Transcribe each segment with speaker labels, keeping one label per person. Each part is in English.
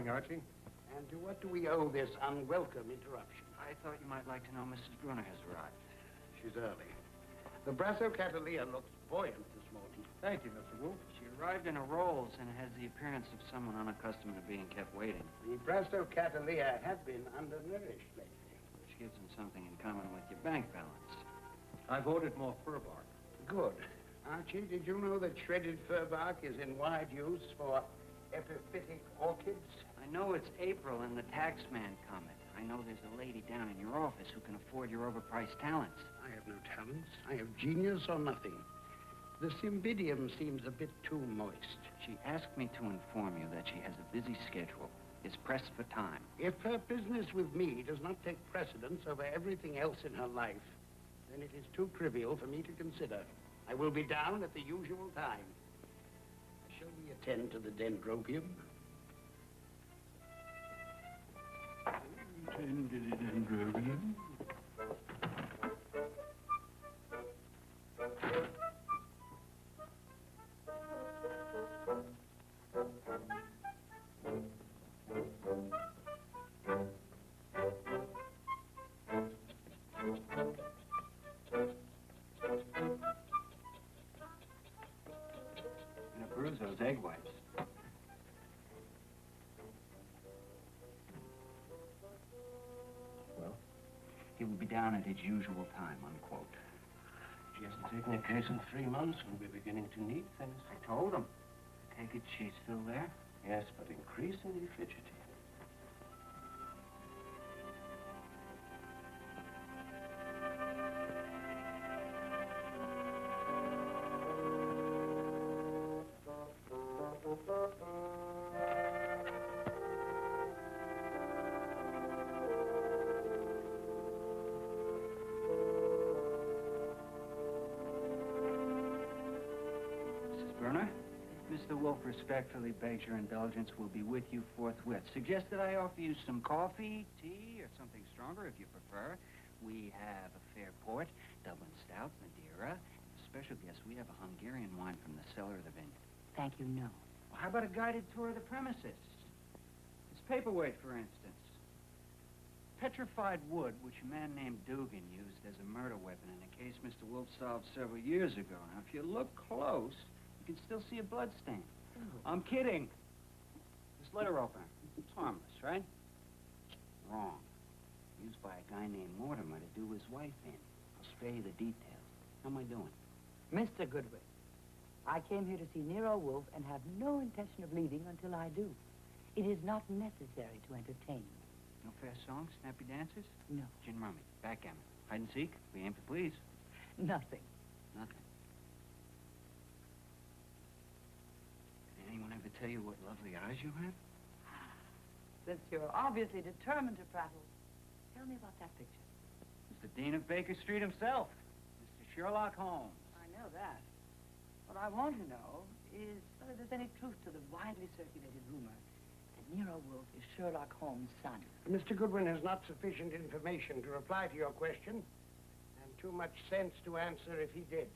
Speaker 1: morning, Archie.
Speaker 2: And to what do we owe this unwelcome interruption?
Speaker 3: I thought you might like to know Mrs. Brunner has arrived.
Speaker 2: She's early. The Brasso Catalina looks buoyant this morning.
Speaker 1: Thank you, Mr. Wolf.
Speaker 3: She arrived in a Rolls and has the appearance of someone unaccustomed to being kept waiting.
Speaker 2: The Brasso Catalina have been undernourished lately.
Speaker 3: Which gives them something in common with your bank balance.
Speaker 1: I've ordered more fur bark.
Speaker 2: Good. Archie, did you know that shredded fir bark is in wide use for epiphytic orchids?
Speaker 3: I know it's April and the tax man coming. I know there's a lady down in your office who can afford your overpriced talents.
Speaker 2: I have no talents. I have genius or nothing. The cymbidium seems a bit too moist.
Speaker 3: She asked me to inform you that she has a busy schedule, is pressed for time.
Speaker 2: If her business with me does not take precedence over everything else in her life, then it is too trivial for me to consider. I will be down at the usual time. Shall we attend to the dendrobium?
Speaker 3: Attend to the dendrobium. Those egg whites.
Speaker 1: Well?
Speaker 3: He will be down at his usual time, unquote.
Speaker 4: She hasn't taken a case in 3 months and we're beginning to need things.
Speaker 3: I told him. Take it she's still there?
Speaker 4: Yes, but increasingly fidgety.
Speaker 3: Mr. Wolf respectfully begs your indulgence. Will be with you forthwith. Suggest that I offer you some coffee, tea, or something stronger if you prefer. We have a Fairport, Dublin Stout, Madeira. Special guest, we have a Hungarian wine from the cellar of the vineyard.
Speaker 5: Thank you, no.
Speaker 3: Well, how about a guided tour of the premises? This paperweight, for instance. Petrified wood, which a man named Dugan used as a murder weapon in a case Mr. Wolf solved several years ago. Now, if you look close, you can still see a blood stain. Oh. I'm kidding. This letter opener. It's harmless, right? Wrong. Used by a guy named Mortimer to do his wife in. I'll spare you the details. How am I doing?
Speaker 5: Mr. Goodwin, I came here to see Nero Wolf and have no intention of leaving until I do. It is not necessary to entertain me.
Speaker 3: No fast songs, snappy dances?
Speaker 5: No.
Speaker 3: Gin rummy, backgammon, hide and seek? We aim to please.
Speaker 5: Nothing.
Speaker 3: Nothing. Anyone ever tell you what lovely eyes you have?
Speaker 5: Since you're obviously determined to prattle, tell me about that picture.
Speaker 3: It's the Dean of Baker Street himself, Mr. Sherlock Holmes.
Speaker 5: I know that. What I want to know is whether there's any truth to the widely circulated rumor that Nero Wolf is Sherlock Holmes' son.
Speaker 2: Mr. Goodwin has not sufficient information to reply to your question, and too much sense to answer if he did.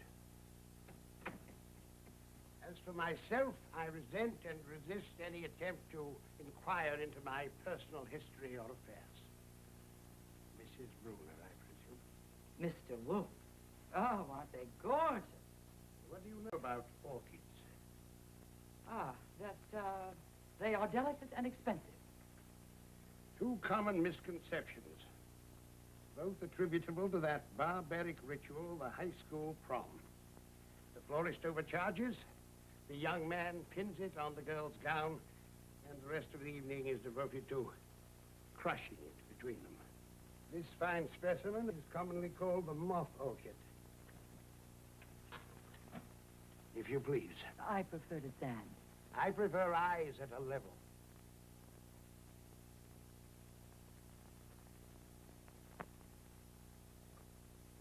Speaker 2: As for myself, I resent and resist any attempt to inquire into my personal history or affairs. Mrs. Brunner, I presume.
Speaker 5: Mr. Wolf. Oh, aren't they gorgeous?
Speaker 2: What do you know about orchids?
Speaker 5: Ah, that, they are delicate and expensive.
Speaker 2: Two common misconceptions, both attributable to that barbaric ritual, the high school prom. The florist overcharges, the young man pins it on the girl's gown, and the rest of the evening is devoted to crushing it between them. This fine specimen is commonly called the moth orchid. If you please.
Speaker 5: I prefer to stand.
Speaker 2: I prefer eyes at a level.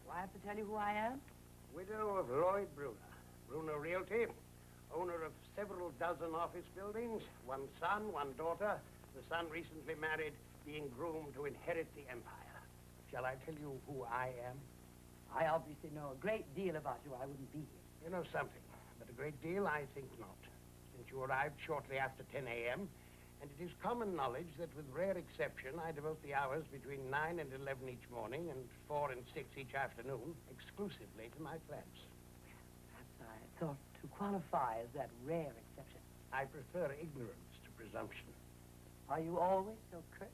Speaker 5: Do I have to tell you who I am?
Speaker 2: Widow of Lloyd Brunner. Brunner Realty, owner of several dozen office buildings, one son, one daughter. The son recently married, being groomed to inherit the empire. Shall I tell you who I am?
Speaker 5: I obviously know a great deal about you. I wouldn't be here.
Speaker 2: You know something, but a great deal I think not. Since you arrived shortly after 10 a.m., And it is common knowledge that with rare exception, I devote the hours between 9 and 11 each morning and 4 and 6 each afternoon exclusively to my plants.
Speaker 5: Perhaps I thought to qualify as that rare exception.
Speaker 2: I prefer ignorance to presumption.
Speaker 5: Are you always so curt?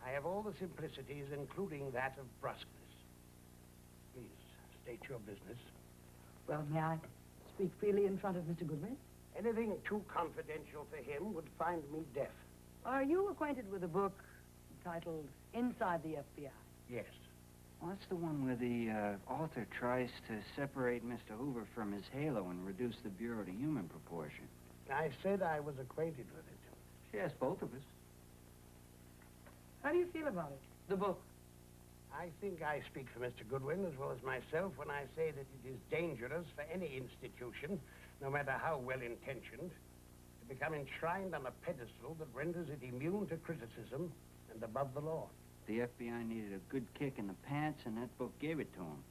Speaker 2: I have all the simplicities, including that of brusqueness. Please, state your business.
Speaker 5: Well, may I speak freely in front of Mr. Goodwin?
Speaker 2: Anything too confidential for him would find me deaf.
Speaker 5: Are you acquainted with a book entitled Inside the FBI?
Speaker 2: Yes.
Speaker 3: Well, that's the one where the author tries to separate Mr. Hoover from his halo and reduce the Bureau to human proportion.
Speaker 2: I said I was acquainted with it.
Speaker 3: Yes, both of us.
Speaker 5: How do you feel about it, the book?
Speaker 2: I think I speak for Mr. Goodwin as well as myself when I say that it is dangerous for any institution, no matter how well-intentioned, to become enshrined on a pedestal that renders it immune to criticism and above the law.
Speaker 3: The FBI needed a good kick in the pants, and that book gave it to him.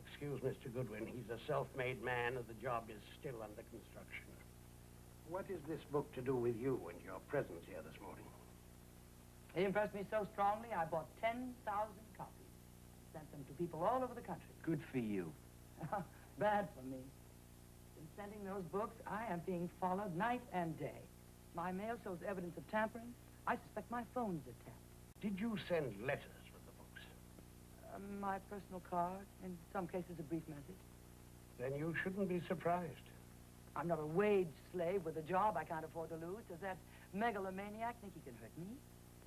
Speaker 2: Excuse Mr. Goodwin, he's a self-made man and the job is still under construction. What is this book to do with you and your presence here this morning?
Speaker 5: It impressed me so strongly, I bought 10,000 copies. Sent them to people all over the country.
Speaker 3: Good for you.
Speaker 5: Bad for me. In sending those books, I am being followed night and day. My mail shows evidence of tampering. I suspect my phones are tapped.
Speaker 2: Did you send letters with the books?
Speaker 5: My personal card, in some cases a brief message.
Speaker 2: Then you shouldn't be surprised.
Speaker 5: I'm not a wage slave with a job I can't afford to lose. Does that megalomaniac think he can hurt me?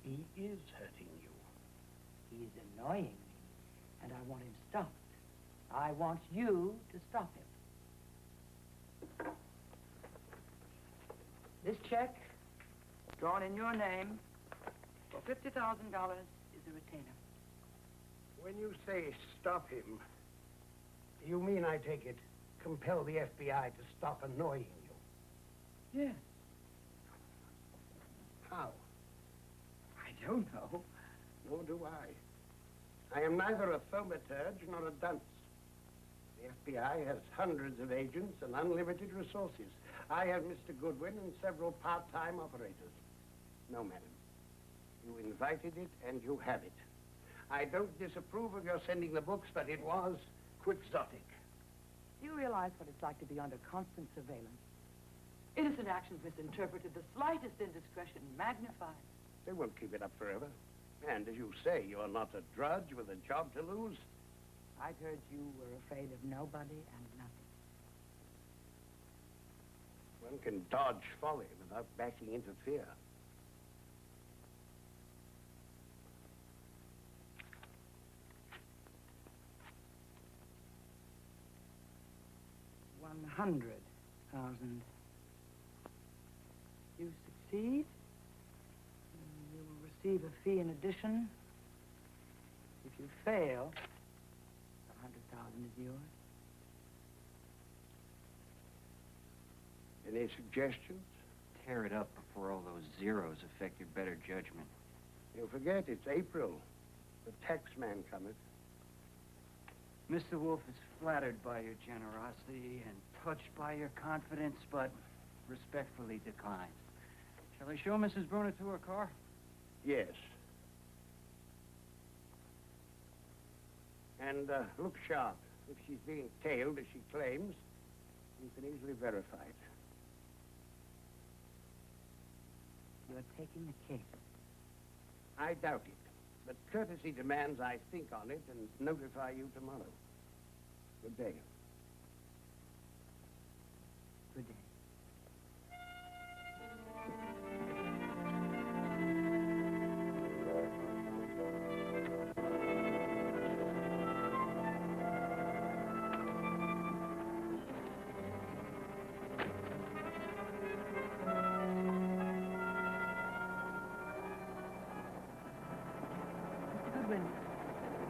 Speaker 2: He is hurting you.
Speaker 5: He's annoying me, and I want him stopped. I want you to stop him. This check, drawn in your name, for $50,000 is a retainer.
Speaker 2: When you say stop him, you mean, I take it, compel the FBI to stop annoying you?
Speaker 5: Yes.
Speaker 2: How?
Speaker 5: I don't know.
Speaker 2: Nor do I. I am neither a thaumaturge nor a dunce. The FBI has hundreds of agents and unlimited resources. I have Mr. Goodwin and several part-time operators. No, madam. You invited it, and you have it. I don't disapprove of your sending the books, but it was quixotic.
Speaker 5: Do you realize what it's like to be under constant surveillance? Innocent actions misinterpreted, the slightest indiscretion magnified.
Speaker 2: They won't keep it up forever. And as you say, you're not a drudge with a job to lose.
Speaker 5: I'd heard you were afraid of nobody and nothing.
Speaker 2: One can dodge folly without backing into fear.
Speaker 5: $100,000. You succeed, you will receive a fee in addition. If you fail, the $100,000 is yours.
Speaker 2: Any suggestions?
Speaker 3: Tear it up before all those zeros affect your better judgment.
Speaker 2: You forget it's April. The tax man cometh.
Speaker 3: Mr. Wolf is flattered by your generosity and touched by your confidence, but respectfully declines. Shall I show Mrs. Bruner to her car?
Speaker 2: Yes. And look sharp. If she's being tailed, as she claims, you can easily verify it.
Speaker 5: You're taking the case.
Speaker 2: I doubt it. But courtesy demands I think on it and notify you tomorrow. Good day.
Speaker 5: Good day.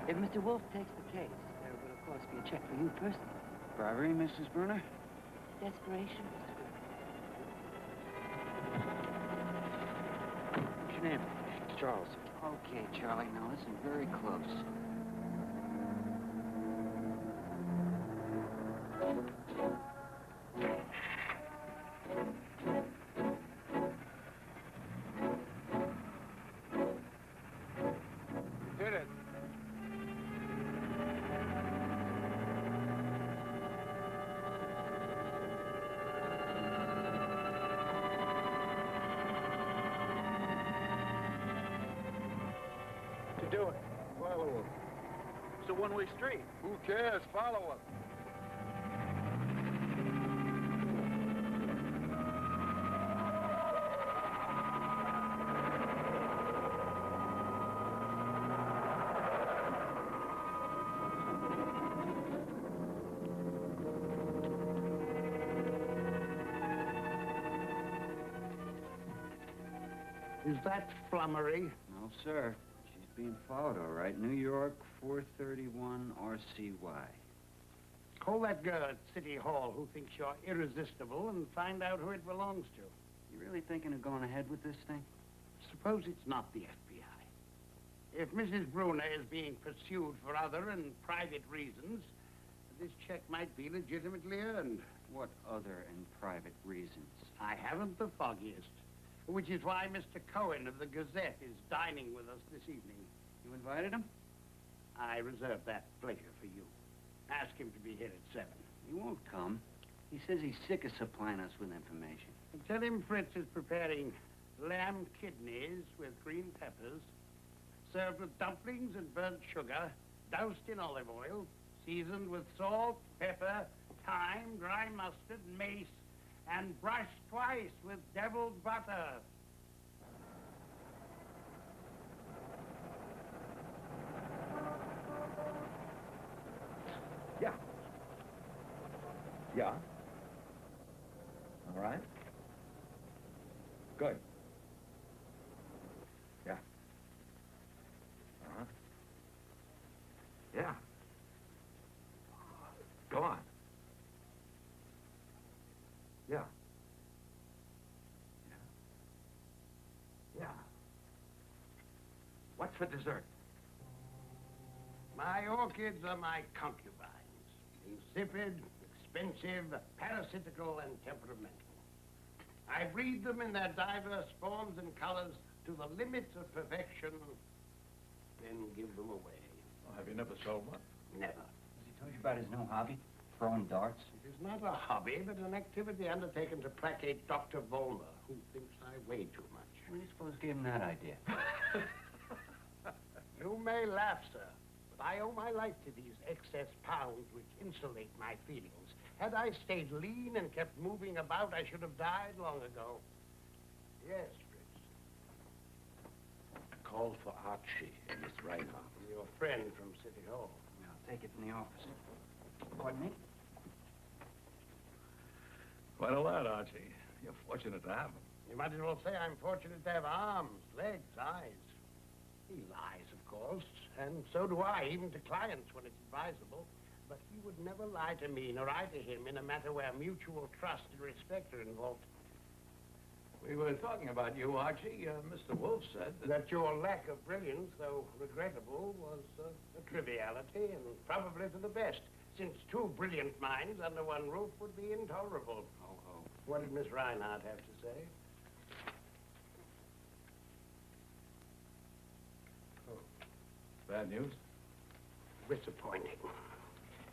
Speaker 5: If Mr. Wolf takes the case, there will, of course, be a check for you personally.
Speaker 3: Bribery, Mrs. Bruner?
Speaker 5: Desperation, Mr. Goodwin.
Speaker 3: What's your name?
Speaker 4: Charles.
Speaker 3: Okay, Charlie, now listen very close.
Speaker 6: follow him.
Speaker 3: It's a one-way street.
Speaker 6: Who cares? Follow him.
Speaker 2: Is that flummery?
Speaker 3: No, sir. She's being followed, all right. New York, 431 RCY.
Speaker 2: Call that girl at City Hall who thinks you're irresistible and find out who it belongs to.
Speaker 3: You really thinking of going ahead with this thing?
Speaker 2: Suppose it's not the FBI. If Mrs. Bruner is being pursued for other and private reasons, this check might be legitimately earned.
Speaker 3: What other and private reasons?
Speaker 2: I haven't the foggiest. Which is why Mr. Cohen of the Gazette is dining with us this evening.
Speaker 3: You invited him?
Speaker 2: I reserve that pleasure for you. Ask him to be here at 7.
Speaker 3: He won't come. He says he's sick of supplying us with information.
Speaker 2: And tell him Fritz is preparing lamb kidneys with green peppers, served with dumplings and burnt sugar, doused in olive oil, seasoned with salt, pepper, thyme, dry mustard, mace, and brushed twice with deviled butter.
Speaker 1: Yeah. Yeah. All right. Good. Yeah. Uh-huh. Yeah. Go on. Yeah. Yeah. Yeah. What's for dessert?
Speaker 2: My orchids are my concubines. Insipid, expensive, parasitical, and temperamental. I breed them in their diverse forms and colors to the limits of perfection, then give them away.
Speaker 1: Well, have you never sold one?
Speaker 2: Never.
Speaker 3: Has he told you about his new hobby? Throwing darts?
Speaker 2: It is not a hobby, but an activity undertaken to placate Dr. Vollmer, who thinks I weigh too much.
Speaker 3: What do you suppose gave him that idea?
Speaker 2: You may laugh, sir, but I owe my life to these excess pounds which insulate my feelings. Had I stayed lean and kept moving about, I should have died long ago. Yes, Fritz.
Speaker 4: A call for Archie, Miss Reinhardt.
Speaker 2: Your friend from City Hall.
Speaker 3: I'll take it from the office. Pardon me?
Speaker 1: Quite a lad, Archie. You're fortunate to have him.
Speaker 2: You might as well say I'm fortunate to have arms, legs, eyes. He lies, of course, and so do I, even to clients when it's advisable. But he would never lie to me, nor I to him, in a matter where mutual trust and respect are involved.
Speaker 1: We were talking about you, Archie. Mr. Wolf said
Speaker 2: That your lack of brilliance, though regrettable, was a triviality, and probably for the best, since two brilliant minds under one roof would be intolerable.
Speaker 3: Oh.
Speaker 2: What did Miss Reinhardt have to say?
Speaker 1: Bad news?
Speaker 2: Disappointing.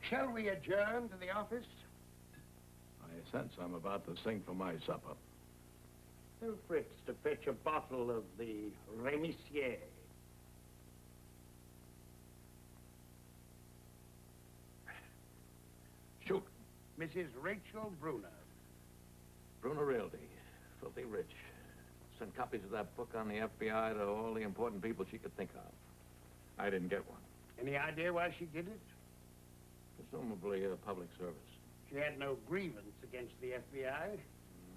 Speaker 2: Shall we adjourn to the office?
Speaker 1: I sense I'm about to sing for my supper.
Speaker 2: Tell Fritz to fetch a bottle of the Rémissier.
Speaker 1: Shoot.
Speaker 2: Mrs. Rachel Bruner.
Speaker 1: Bruner Realty. Filthy rich. Sent copies of that book on the FBI to all the important people she could think of. I didn't get one.
Speaker 2: Any idea why she did it?
Speaker 1: Presumably a public service.
Speaker 2: She had no grievance against the FBI.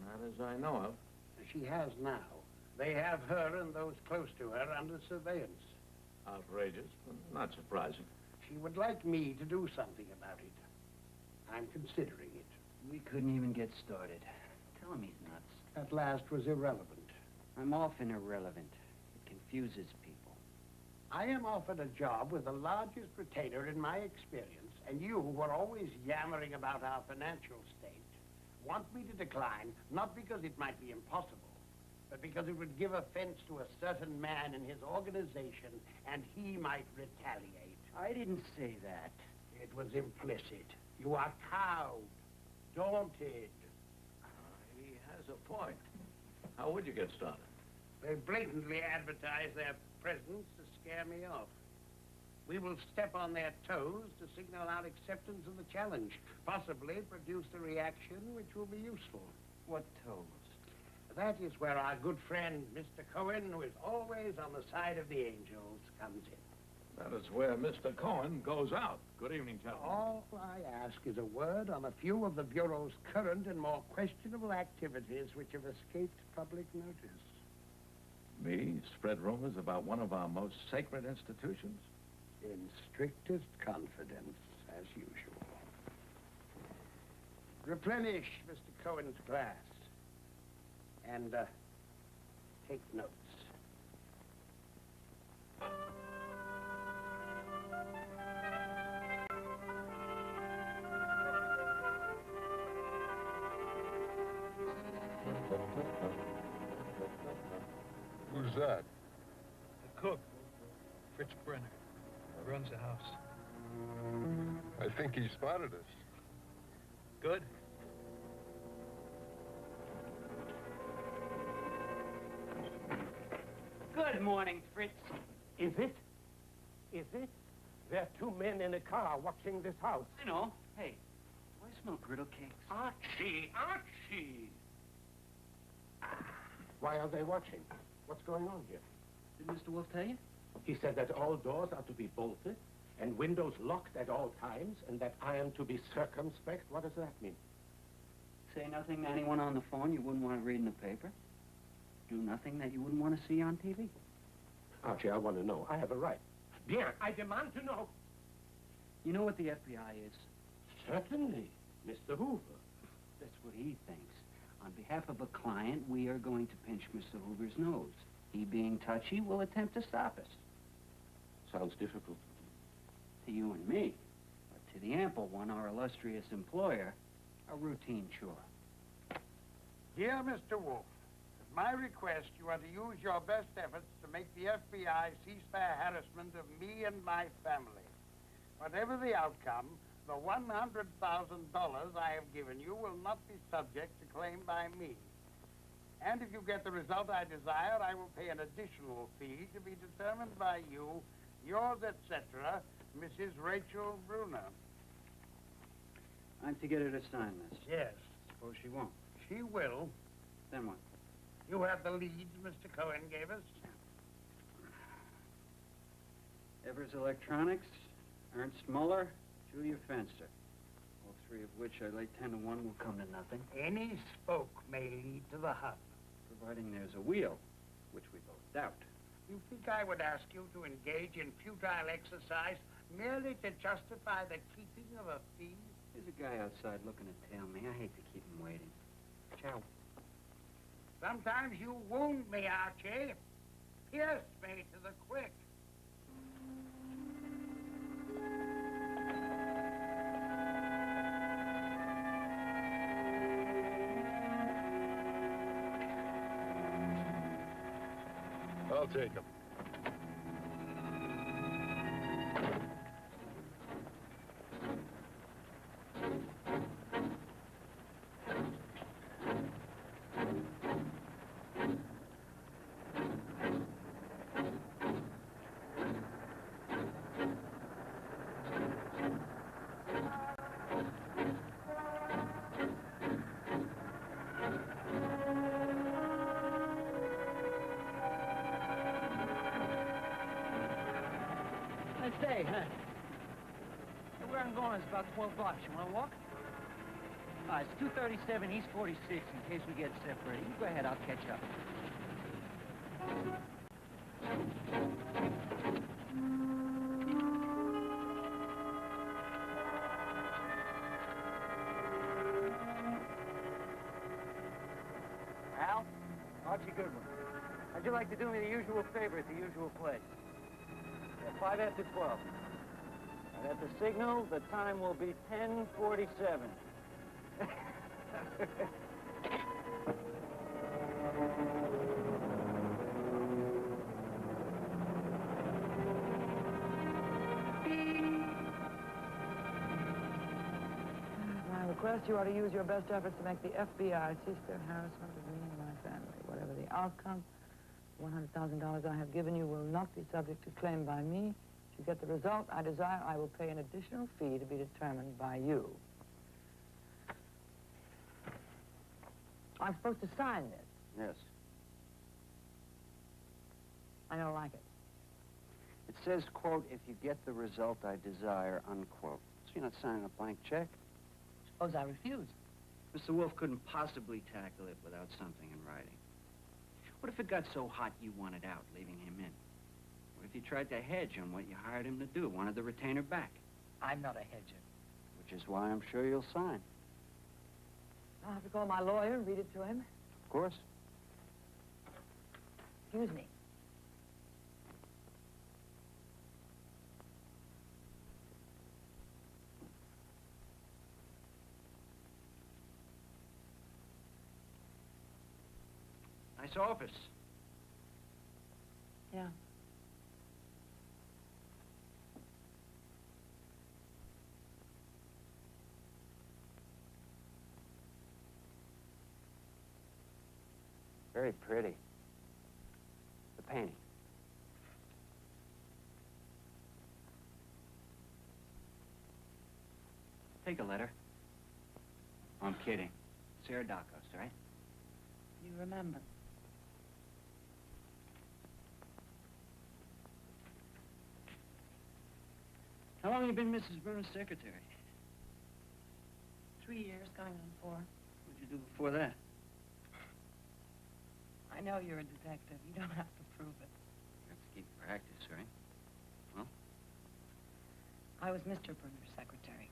Speaker 1: Not as I know of.
Speaker 2: She has now. They have her and those close to her under surveillance.
Speaker 1: Outrageous, but not surprising.
Speaker 2: She would like me to do something about it. I'm considering it.
Speaker 3: We couldn't even get started. Tell him he's nuts.
Speaker 2: That last was irrelevant.
Speaker 3: I'm often irrelevant. It confuses people.
Speaker 2: I am offered a job with the largest retainer in my experience, and you, who are always yammering about our financial state, want me to decline, not because it might be impossible, but because it would give offense to a certain man in his organization, and he might retaliate.
Speaker 3: I didn't say that.
Speaker 2: It was implicit. You are cowed, daunted.
Speaker 1: He has a point. How would you get started?
Speaker 2: They blatantly advertise their presence to scare me off. We will step on their toes to signal our acceptance of the challenge, possibly produce a reaction which will be useful.
Speaker 3: What toes?
Speaker 2: That is where our good friend, Mr. Cohen, who is always on the side of the angels, comes in.
Speaker 1: That is where Mr. Cohen goes out. Good evening, gentlemen.
Speaker 2: All I ask is a word on a few of the Bureau's current and more questionable activities which have escaped public notice.
Speaker 1: Me spread rumors about one of our most sacred institutions?
Speaker 2: In strictest confidence, as usual. Replenish Mr. Cohen's glass. And, take notes.
Speaker 6: Who's that?
Speaker 7: The cook, Fritz Brenner, runs the house.
Speaker 6: I think he spotted us.
Speaker 7: Good.
Speaker 3: Good morning, Fritz.
Speaker 2: Is it? Is it? There are two men in a car watching this house.
Speaker 3: I know. Hey, do I smell griddle cakes?
Speaker 2: Archie! Archie! Why are they watching? What's going on here?
Speaker 3: Did Mr. Wolf tell you?
Speaker 2: He said that all doors are to be bolted and windows locked at all times and that I am to be circumspect. What does that mean?
Speaker 3: Say nothing to anyone on the phone you wouldn't want to read in the paper. Do nothing that you wouldn't want to see on TV.
Speaker 2: Archie, I want to know. I have a right. Bien, I demand to know.
Speaker 3: You know what the FBI is?
Speaker 2: Certainly, Mr. Hoover.
Speaker 3: That's what he thinks. On behalf of a client, we are going to pinch Mr. Hoover's nose. He, being touchy, will attempt to stop us.
Speaker 2: Sounds difficult.
Speaker 3: To you and me. But to the ample one, our illustrious employer, a routine chore.
Speaker 8: Dear Mr. Wolf, at my request, you are to use your best efforts to make the FBI cease their harassment of me and my family. Whatever the outcome, the $100,000 I have given you will not be subject to claim by me. And if you get the result I desire, I will pay an additional fee to be determined by you, yours, etc., Mrs. Rachel Bruner.
Speaker 3: I'm to get her to sign this.
Speaker 8: Yes,
Speaker 3: Suppose she won't.
Speaker 8: she will.
Speaker 3: Then what?
Speaker 8: You have the lead Mr. Cohen gave us.
Speaker 3: Evers Electronics, Ernst Muller, Julia Fenster. All three of which I lay 10 to 1 will come to nothing.
Speaker 8: Any spoke may lead to the hub.
Speaker 3: Providing there's a wheel, which we both doubt.
Speaker 8: You think I would ask you to engage in futile exercise merely to justify the keeping of a fee?
Speaker 3: There's a guy outside looking to tail me. I hate to keep him waiting. Ciao.
Speaker 8: Sometimes you wound me, Archie. Pierce me to the quick.
Speaker 6: I'll take him.
Speaker 9: Say, huh? Where I'm going is about 12 blocks. You want to walk? It's 237 East 46 in case we get separated. You go ahead, I'll catch up. Al? Archie Goodwin. How'd you like to do me the usual favor at the usual place? 5 after 12. And at the signal, the time will be 10:47.
Speaker 5: I request you are to use your best efforts to make the FBI cease their harassment of me and my family. Whatever the outcome, $100,000 I have given you will not be subject to claim by me. you get the result I desire, I will pay an additional fee to be determined by you. I'm supposed to sign this.
Speaker 3: Yes.
Speaker 5: I don't like it.
Speaker 3: It says, quote, if you get the result I desire, unquote. So you're not signing a blank check.
Speaker 5: Suppose I refuse.
Speaker 3: Mr. Wolf couldn't possibly tackle it without something in writing. What if it got so hot you wanted out, leaving him in? What if you tried to hedge on what you hired him to do, wanted the retainer back?
Speaker 5: I'm not a hedger.
Speaker 3: Which is why I'm sure you'll sign.
Speaker 5: I'll have to call my lawyer and read it to him.
Speaker 3: Of course.
Speaker 5: Excuse me.
Speaker 3: Nice office.
Speaker 5: Yeah.
Speaker 3: Very pretty. The painting. Take a letter. I'm kidding. Sarah Dacos, right?
Speaker 5: You remember.
Speaker 3: How long have you been Mrs. Bruno's secretary?
Speaker 5: 3 years, going on 4.
Speaker 3: What'd you do before that?
Speaker 5: I know you're a detective. You don't have to prove it.
Speaker 3: You have to keep practice, right? Well?
Speaker 5: I was Mr. Bruner's secretary.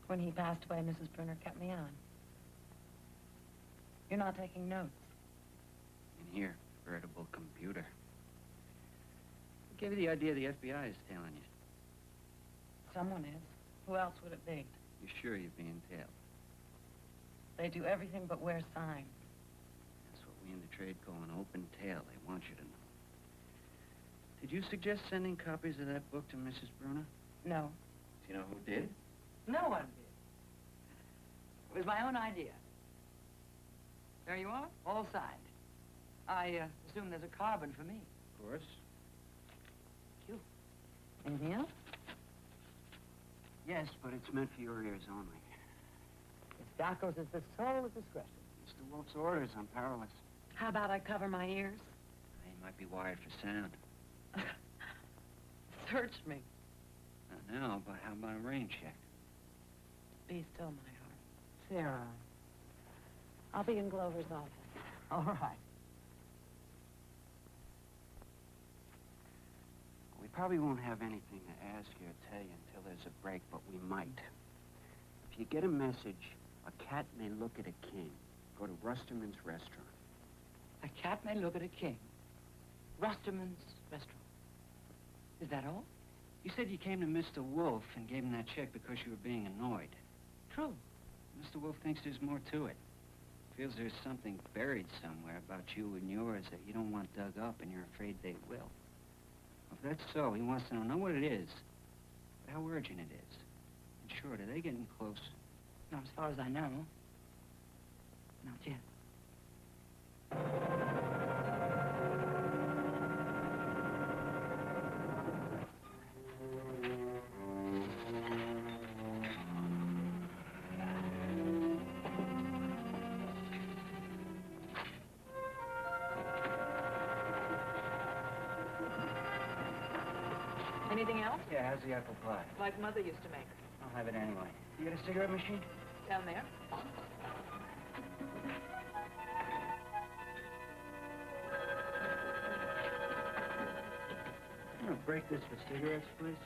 Speaker 5: When he passed away, Mrs. Bruner kept me on. You're not taking notes.
Speaker 3: In here, veritable computer. What gave you the idea the FBI is tailing you?
Speaker 5: Someone is. Who else would it be?
Speaker 3: You sure you're being tailed?
Speaker 5: They do everything but wear signs.
Speaker 3: That's what we in the trade call an open tail. They want you to know. Did you suggest sending copies of that book to Mrs. Bruner?
Speaker 5: No.
Speaker 3: Do you know who did?
Speaker 5: No one did. It was my own idea. There you are, all signed. I assume there's a carbon for me.
Speaker 3: Of course.
Speaker 5: Thank you. Anything else?
Speaker 3: Yes, but it's meant for your ears only.
Speaker 5: Miss Dacos is the soul of discretion.
Speaker 3: Mr. Wolf's orders, I'm powerless.
Speaker 5: How about I cover my ears?
Speaker 3: They might be wired for sound.
Speaker 5: Search me.
Speaker 3: Not now, but how about a rain check?
Speaker 5: Be still, my heart. Sarah. I'll be in Glover's office. All right.
Speaker 3: We probably won't have anything to ask you or tell you until there's a break, but we might. If you get a message, a cat may look at a king. Go to Rusterman's restaurant.
Speaker 5: A cat may look at a king. Rusterman's restaurant. Is that all?
Speaker 3: You said you came to Mr. Wolf and gave him that check because you were being annoyed.
Speaker 5: True.
Speaker 3: Mr. Wolf thinks there's more to it. Feels there's something buried somewhere about you and yours that you don't want dug up and you're afraid they will. If that's so, he wants to know not what it is, but how urgent it is. And sure, are they getting close?
Speaker 5: Not as far as I know. Not yet. Anything else?
Speaker 3: Yeah, how's the apple pie?
Speaker 5: Like Mother used to make.
Speaker 3: I'll have it anyway. You got a cigarette machine?
Speaker 5: Down there.
Speaker 3: You want to break this for cigarettes, please?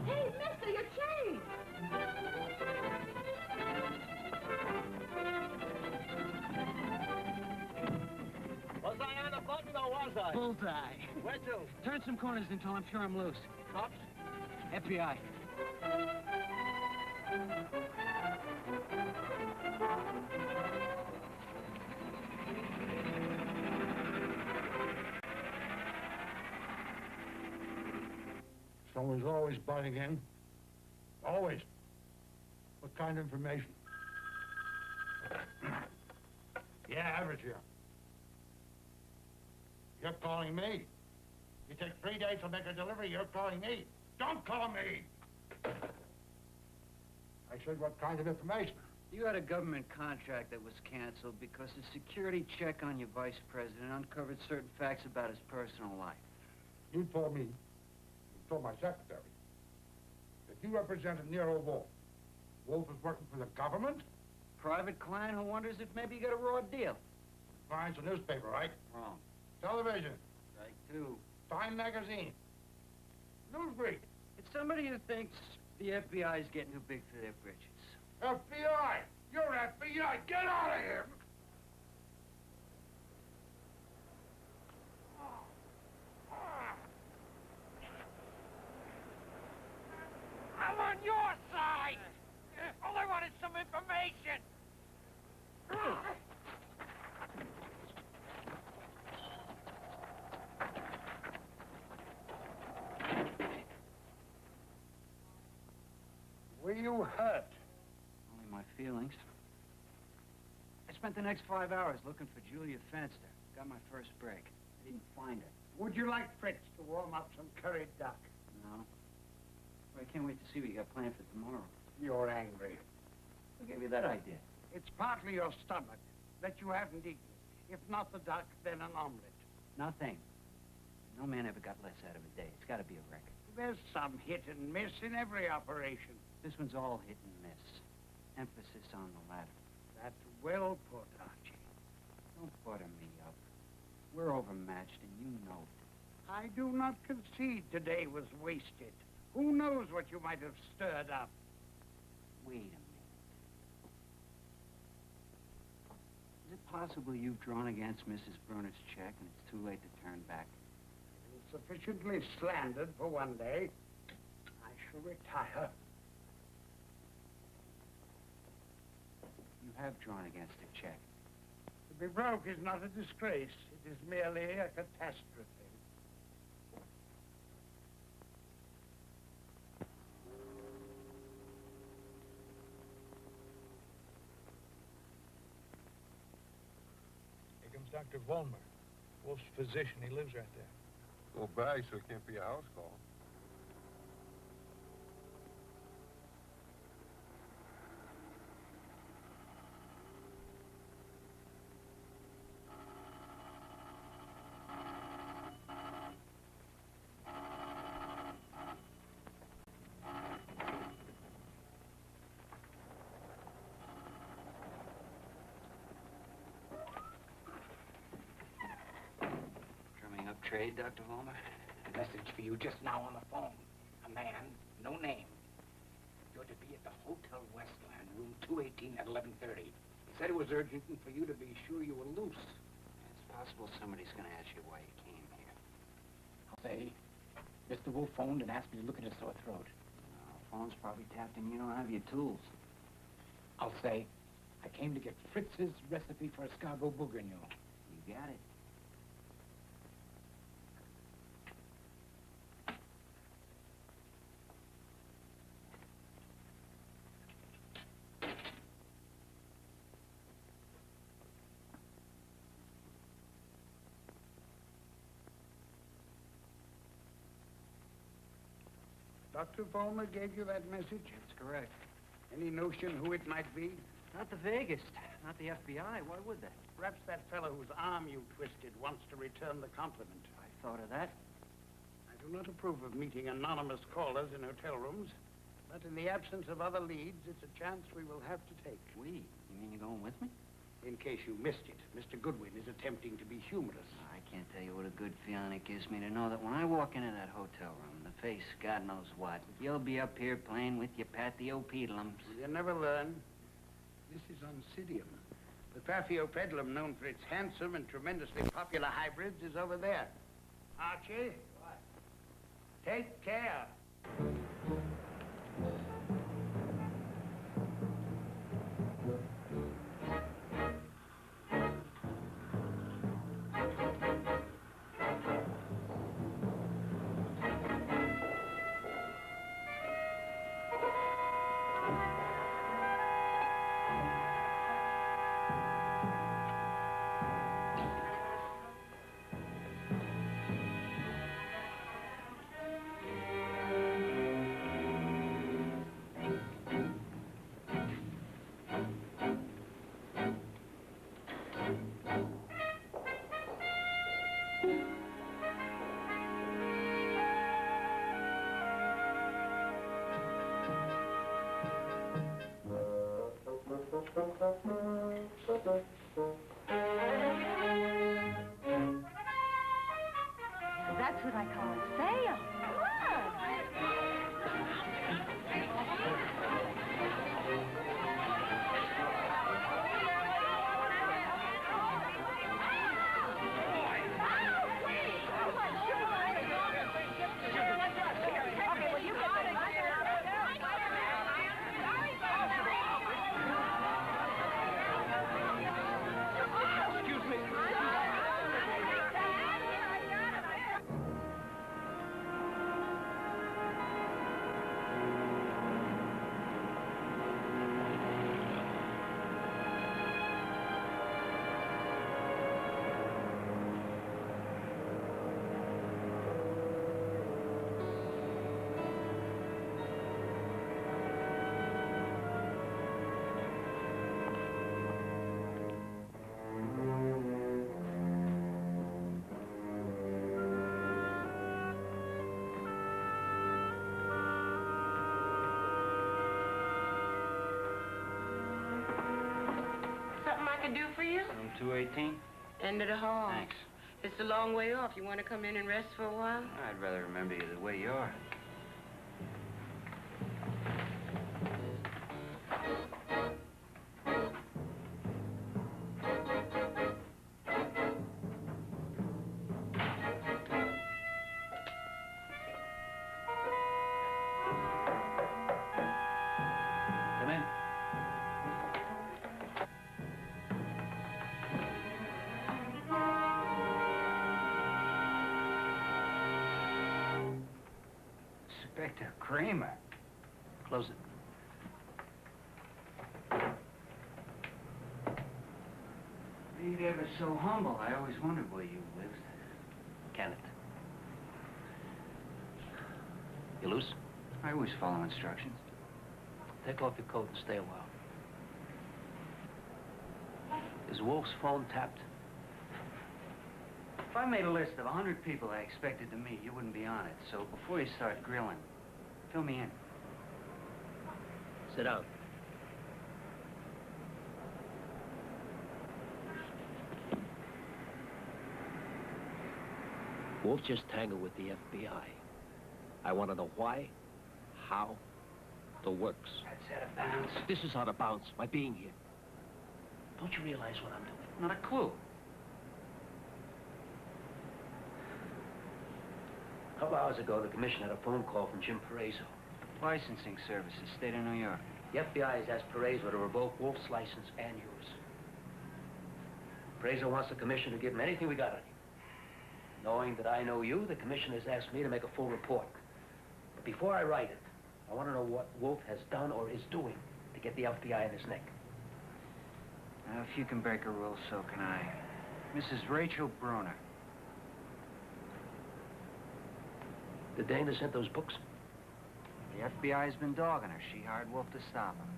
Speaker 5: Hey, mister, your change!
Speaker 9: Was I on a button or was I?
Speaker 3: Bullseye.
Speaker 9: Where to?
Speaker 3: Turn some corners until I'm sure I'm loose.
Speaker 9: Cops?
Speaker 3: FBI.
Speaker 2: Someone's always butting in. Always. What kind of information? Yeah, Average here. You're calling me. You take 3 days to make a delivery, you're calling me. Don't call me! I said, what kind of information?
Speaker 3: You had a government contract that was canceled because a security check on your vice president uncovered certain facts about his personal life.
Speaker 2: You told me, you told my secretary, that you represented Nero Wolf. Wolf is working for the government?
Speaker 3: Private client who wonders if maybe you got a raw deal.
Speaker 2: Client's a newspaper, right?
Speaker 3: Wrong.
Speaker 2: Television.
Speaker 3: Strike two.
Speaker 2: Time magazine. Newsweek.
Speaker 3: It's somebody who thinks the FBI is getting too big for their britches.
Speaker 2: FBI! You're FBI! Get out of here!
Speaker 8: I'm on your side! All I want is some information!
Speaker 2: Were you hurt?
Speaker 3: Only my feelings. I spent the next 5 hours looking for Julia Fenster. Got my first break. I didn't find her.
Speaker 2: Would you like Fritz to warm up some curried duck?
Speaker 3: No. Well, I can't wait to see what you got planned for tomorrow.
Speaker 2: You're angry.
Speaker 3: Who gave you that idea?
Speaker 8: It's partly your stomach that you haven't eaten. If not the duck, then an omelet.
Speaker 3: Nothing. No man ever got less out of a day. It's got to be a record.
Speaker 8: There's some hit and miss in every operation.
Speaker 3: This one's all hit and miss. Emphasis on the latter.
Speaker 8: That's well put, Archie.
Speaker 3: Don't butter me up. We're overmatched, and you know it.
Speaker 8: I do not concede today was wasted. Who knows what you might have stirred up?
Speaker 3: Wait a minute. Is it possible you've drawn against Mrs. Bruner's check and it's too late to turn back?
Speaker 8: Sufficiently slandered for one day. I shall retire.
Speaker 3: You have drawn against her check.
Speaker 8: To be broke is not a disgrace. It is merely a catastrophe.
Speaker 7: Here comes Dr. Vollmer, Wolf's physician. He lives right there.
Speaker 6: Little bag, so it can't be a house call.
Speaker 3: Drumming up trade, Dr. Vollmer?
Speaker 10: A message for you just now on the phone. A man, no name. You're to be at the Hotel Westland, room 218 at 11:30. He said it was urgent and for you to be sure you were loose.
Speaker 3: It's possible somebody's going to ask you why you came here.
Speaker 10: I'll say, Mr. Wolf phoned and asked me to look at his sore throat.
Speaker 3: Phone's probably tapped and you don't have your tools.
Speaker 10: I'll say, I came to get Fritz's recipe for escargot bourguignon.
Speaker 3: You got it.
Speaker 8: Dr. Vollmer gave you that message?
Speaker 3: That's correct.
Speaker 8: Any notion who it might be?
Speaker 3: Not the vaguest. Not the FBI. Why would they?
Speaker 8: Perhaps that fellow whose arm you twisted wants to return the compliment.
Speaker 3: I thought of that.
Speaker 8: I do not approve of meeting anonymous callers in hotel rooms, but in the absence of other leads, it's a chance we will have to take.
Speaker 3: We? You mean you're going with me?
Speaker 8: In case you missed it, Mr. Goodwin is attempting to be humorous.
Speaker 3: I can't tell you what a good feeling it gives me to know that when I walk into that hotel room, the face God knows what, you'll be up here playing with your pathiopedalums.
Speaker 8: You never learn. This is Oncidium. The pathiopedalum, known for its handsome and tremendously popular hybrids, is over there. Archie? What? Take care.
Speaker 11: That's what I call a sale.
Speaker 12: Something I can do for you?
Speaker 3: Room 218?
Speaker 12: End of the hall.
Speaker 3: Thanks.
Speaker 12: It's a long way off. You want to come in and rest for a while?
Speaker 3: I'd rather remember you the way you are. Come in. Inspector Kramer. Close it. Being ever so humble, I always wondered where you lived.
Speaker 4: Can it? You loose?
Speaker 3: I always follow instructions.
Speaker 4: Take off your coat and stay a while. Is Wolf's phone tapped?
Speaker 3: If I made a list of 100 people I expected to meet, you wouldn't be on it. So before you start grilling, fill me in.
Speaker 4: Sit down. Wolf just tangled with the FBI. I want to know why, how, the works.
Speaker 3: That's out of bounds.
Speaker 4: This is out of bounds, my being here. Don't you realize what I'm doing?
Speaker 3: Not a clue.
Speaker 4: A couple hours ago, the commissioner had a phone call from Jim Paraiso.
Speaker 3: Licensing services, state of New York.
Speaker 4: The FBI has asked Paraiso to revoke Wolf's license and yours. Paraiso wants the commissioner to give him anything we got on you. Knowing that I know you, the commissioner has asked me to make a full report. But before I write it, I want to know what Wolf has done or is doing to get the FBI in his neck.
Speaker 3: Now, if you can break a rule, so can I. Mrs. Rachel Bruner.
Speaker 4: The dame that sent those books?
Speaker 3: The FBI's been dogging her. She hired Wolf to stop him.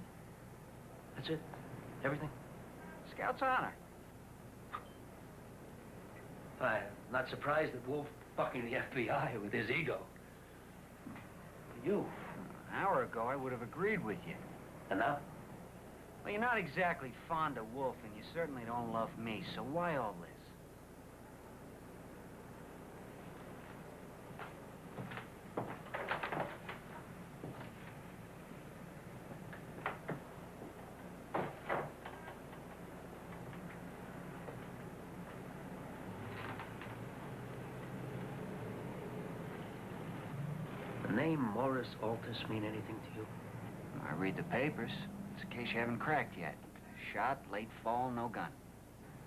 Speaker 4: That's it? Everything?
Speaker 3: Scout's honor.
Speaker 4: I'm not surprised that Wolf fucking the FBI with his ego. You?
Speaker 3: An hour ago, I would have agreed with you.
Speaker 4: And now?
Speaker 3: Well, you're not exactly fond of Wolf, and you certainly don't love me, so why all this?
Speaker 4: The name Morris Altus mean anything to you?
Speaker 3: I read the papers. It's a case you haven't cracked yet. Shot, late fall, no gun.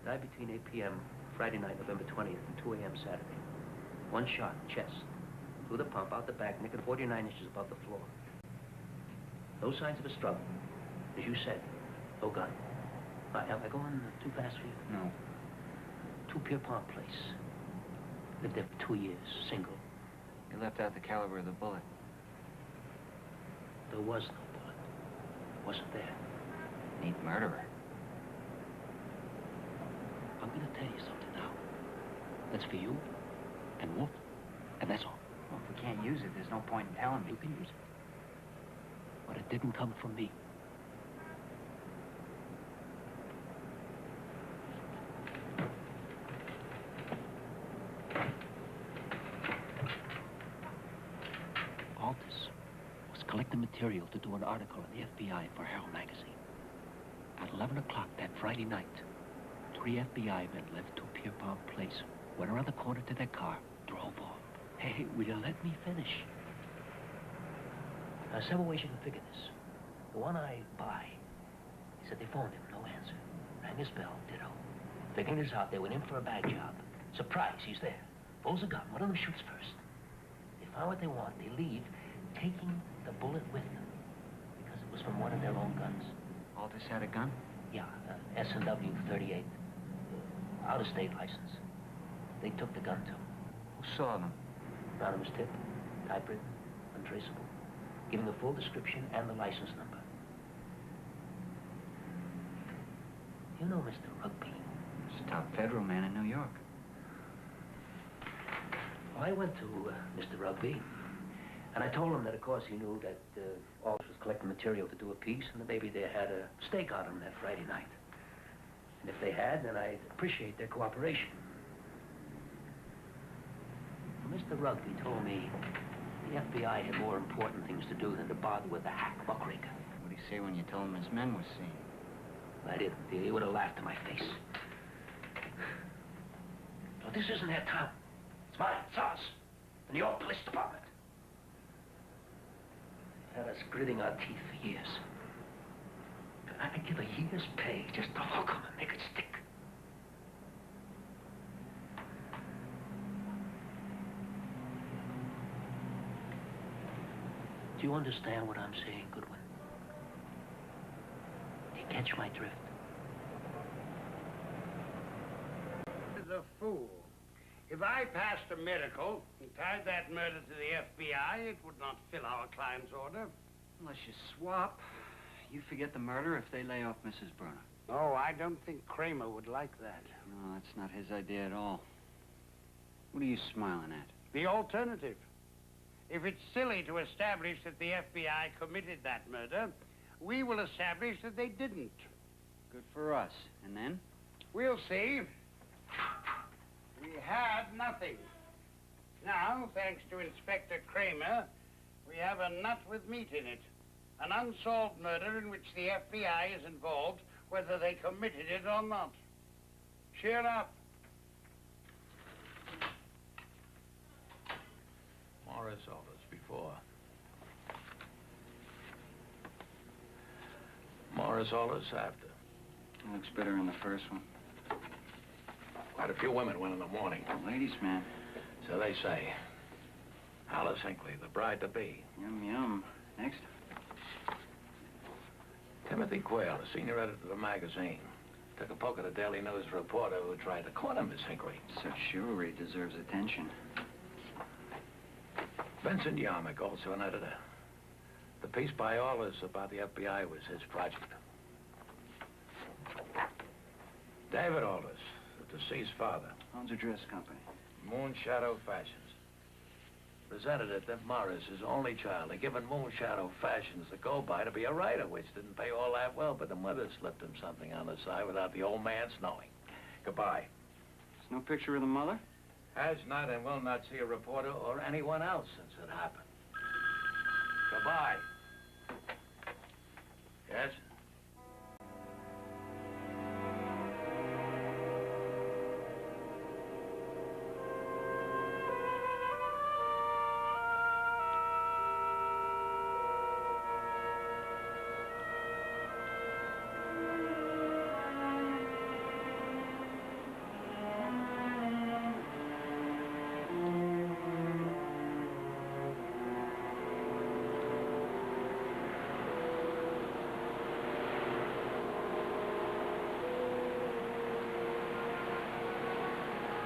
Speaker 4: Died between 8 p.m. Friday night, November 20th, and 2 a.m. Saturday. One shot, chest. Through the pump, out the back, nicking 49 inches above the floor. No signs of a struggle. As you said, no gun. Am I going too fast for you?
Speaker 3: No.
Speaker 4: 2 Pierpont Place. Lived there for 2 years, single.
Speaker 3: You left out the caliber of the bullet.
Speaker 4: There was no bullet. Wasn't there.
Speaker 3: Neat murderer.
Speaker 4: I'm going to tell you something now. That's for you and Wolf, and that's all.
Speaker 3: Well, if we can't use it, there's no point in telling me.
Speaker 4: You can use it. But it didn't come from me. the material to do an article in the FBI for Herald magazine. At 11 o'clock that Friday night, 3 FBI men left 2 Pierpont Place, went around the corner to their car, drove off. Hey, will you let me finish? Several ways you can figure this. The one I buy, he said they phoned him, no answer. Rang his bell, ditto. Figuring this out, they went in for a bag job. Surprise, he's there. Pulls a gun, one of them shoots first. They find what they want, they leave, taking the bullet with them. Because it was from one of their own guns.
Speaker 3: Aldous had a gun?
Speaker 4: Yeah, S&W 38. Out-of-state license. They took the gun to him.
Speaker 3: Who saw them?
Speaker 4: Anonymous tip, typewritten, untraceable. Giving the full description and the license number. You know Mr. Rugby?
Speaker 3: He's a top federal man in New York.
Speaker 4: Well, I went to Mr. Rugby, and I told him that, of course, he knew that Aldous was collecting material to do a piece, and that maybe they had a stake on him that Friday night. And if they had, then I'd appreciate their cooperation. Well, Mr. Rugby told me the FBI had more important things to do than to bother with the hack muckraker.
Speaker 3: What did he say when you told him his men were seen?
Speaker 4: I didn't. He would have laughed in my face. But this isn't their town. It's mine. It's ours. The New York Police Department. Had us gritting our teeth for years. I'd give a year's pay just to hook them and make it stick. Do you understand what I'm saying, Goodwin? Do you catch my drift?
Speaker 8: Is a fool. If I passed a miracle and tied that murder to the FBI, it would not fill our client's order.
Speaker 3: Unless you swap, you forget the murder if they lay off Mrs. Brunner.
Speaker 8: Oh, I don't think Kramer would like that.
Speaker 3: No, that's not his idea at all. What are you smiling at?
Speaker 8: The alternative. If it's silly to establish that the FBI committed that murder, we will establish that they didn't.
Speaker 3: Good for us. And then?
Speaker 8: We'll see. We had nothing. Now, thanks to Inspector Kramer, we have a nut with meat in it. An unsolved murder in which the FBI is involved, whether they committed it or not. Cheer up.
Speaker 1: Morris Aldous before. Morris Aldous after.
Speaker 3: It looks better in the first one.
Speaker 1: Quite a few women went in the morning.
Speaker 3: Ladies, man.
Speaker 1: So they say. Alice Hinckley, the bride-to-be.
Speaker 3: Yum, yum. Next.
Speaker 1: Timothy Quayle, the senior editor of the magazine. Took a poke at a Daily News reporter who tried to corner Miss Hinckley.
Speaker 3: Such chivalry deserves attention.
Speaker 1: Vincent Yarmick, also an editor. The piece by Aldous about the FBI was his project. David Aldous, the deceased father.
Speaker 3: Owns a dress company.
Speaker 1: Moonshadow Fashions. Presented it that Morris, his only child, had given Moonshadow Fashions a go-by to be a writer, which didn't pay all that well, but the mother slipped him something on the side without the old man's knowing. Goodbye.
Speaker 3: There's no picture of the mother?
Speaker 1: Has not and will not see a reporter or anyone else since it happened. Goodbye. Yes?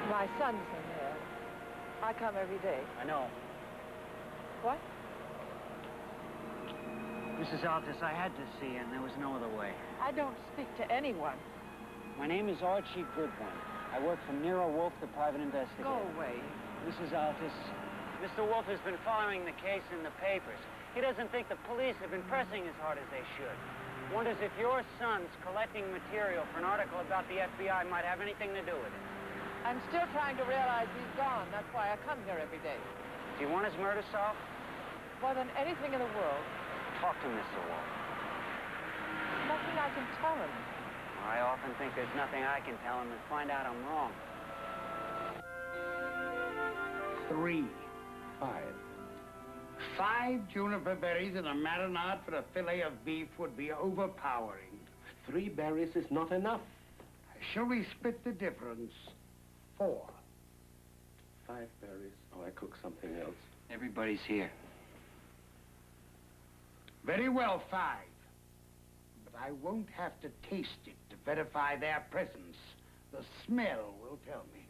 Speaker 5: My son's in there. I come every day.
Speaker 9: I know.
Speaker 5: What?
Speaker 9: Mrs. Aldous, I had to see you, and there was no other way.
Speaker 5: I don't speak to anyone.
Speaker 9: My name is Archie Goodwin. I work for Nero Wolf, the private investigator.
Speaker 5: Go away.
Speaker 9: Mrs. Aldous, Mr. Wolf has been following the case in the papers. He doesn't think the police have been pressing as hard as they should. Wonders if your son's collecting material for an article about the FBI might have anything to do with it.
Speaker 5: I'm still trying to realize he's gone. That's why I come here every day.
Speaker 9: Do you want his murder solved?
Speaker 5: More than anything in the world,
Speaker 9: Talk to Mr. Wolf.
Speaker 5: Nothing I can tell him.
Speaker 9: I often think there's nothing I can tell him and find out I'm wrong.
Speaker 8: 3, 5. 5 juniper berries and a marinade for a fillet of beef would be overpowering.
Speaker 13: 3 berries is not enough.
Speaker 8: Shall we split the difference? 4.
Speaker 13: 5 berries. Oh, I cook something else.
Speaker 3: Everybody's here.
Speaker 8: Very well, 5. But I won't have to taste it to verify their presence. The smell will tell me.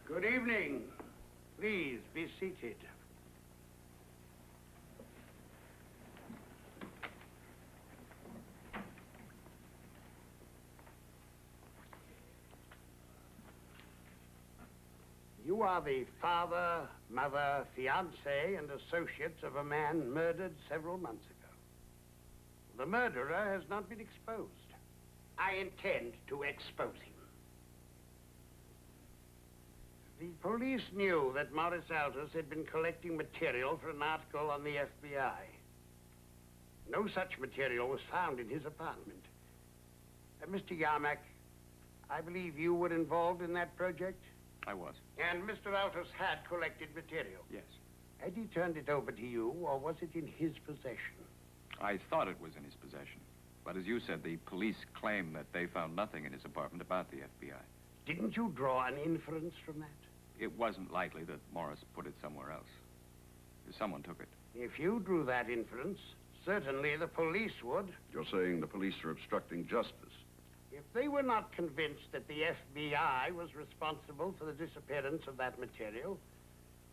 Speaker 8: Good evening. Please be seated. You are the father, mother, fiancé, and associates of a man murdered several months ago. The murderer has not been exposed. I intend to expose him. The police knew that Morris Altus had been collecting material for an article on the FBI. No such material was found in his apartment. Mr. Yarmack, I believe you were involved in that project?
Speaker 14: I was.
Speaker 8: And Mr. Altus had collected material?
Speaker 14: Yes.
Speaker 8: Had he turned it over to you, or was it in his possession?
Speaker 14: I thought it was in his possession. But as you said, the police claim that they found nothing in his apartment about the FBI.
Speaker 8: Didn't you draw an inference from that?
Speaker 14: It wasn't likely that Morris put it somewhere else. Someone took it.
Speaker 8: If you drew that inference, certainly the police would.
Speaker 15: You're saying the police are obstructing justice?
Speaker 8: If they were not convinced that the FBI was responsible for the disappearance of that material,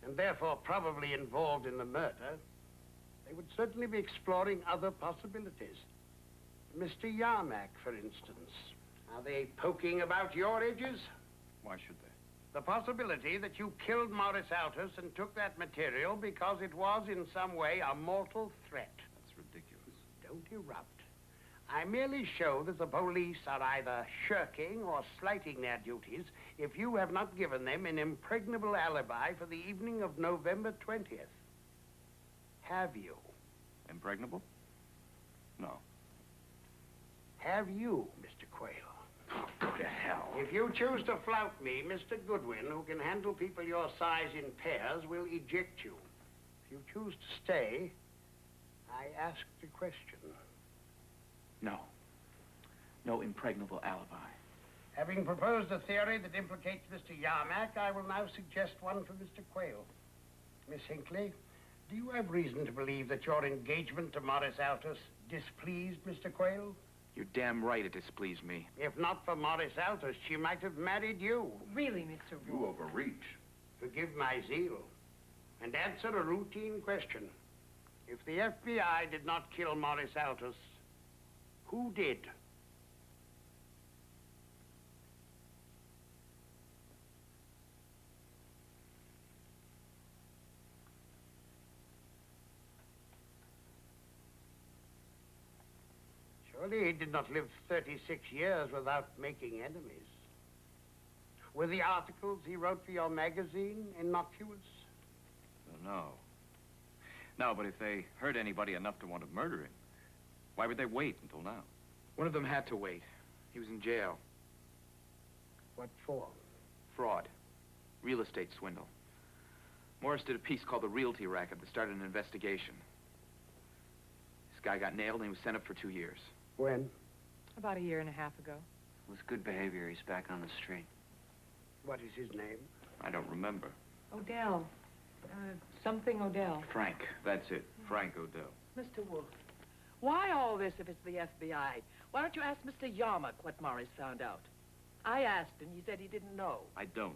Speaker 8: and therefore probably involved in the murder, they would certainly be exploring other possibilities. Mr. Yarmack, for instance. Are they poking about your edges?
Speaker 14: Why should they?
Speaker 8: The possibility that you killed Morris Altus and took that material because it was in some way a mortal threat.
Speaker 14: That's ridiculous.
Speaker 8: Don't erupt. I merely show that the police are either shirking or slighting their duties if you have not given them an impregnable alibi for the evening of November 20th. Have you?
Speaker 14: Impregnable? No.
Speaker 8: Have you, Mr. Quayle?
Speaker 14: Oh, go to hell.
Speaker 8: If you choose to flout me, Mr. Goodwin, who can handle people your size in pairs, will eject you. If you choose to stay, I asked a question.
Speaker 16: No. No impregnable alibi.
Speaker 8: Having proposed a theory that implicates Mr. Yarmack, I will now suggest one for Mr. Quayle. Miss Hinckley, do you have reason to believe that your engagement to Morris Altus displeased Mr. Quayle?
Speaker 16: You're damn right it displeased me.
Speaker 8: If not for Morris Altus, she might have married you.
Speaker 11: Really, Mr.
Speaker 15: You
Speaker 11: Wolf?
Speaker 15: overreach.
Speaker 8: Forgive my zeal. And answer a routine question. If the FBI did not kill Morris Altus, who did? Surely he did not live 36 years without making enemies. Were the articles he wrote for your magazine innocuous?
Speaker 14: No. No, but if they hurt anybody enough to want to murder him, why would they wait until now?
Speaker 16: One of them had to wait. He was in jail.
Speaker 8: What for?
Speaker 16: Fraud. Real estate swindle. Morris did a piece called The Realty Racket that started an investigation. This guy got nailed and he was sent up for 2 years.
Speaker 8: When?
Speaker 5: About a year and a half ago.
Speaker 3: With good behavior, he's back on the street.
Speaker 8: What is his name?
Speaker 14: I don't remember.
Speaker 5: Odell. Something Odell.
Speaker 14: Frank. That's it. Frank Odell.
Speaker 5: Mr. Wolf, why all this if it's the FBI? Why don't you ask Mr. Yarmack what Morris found out? I asked and he said he didn't know.
Speaker 14: I don't.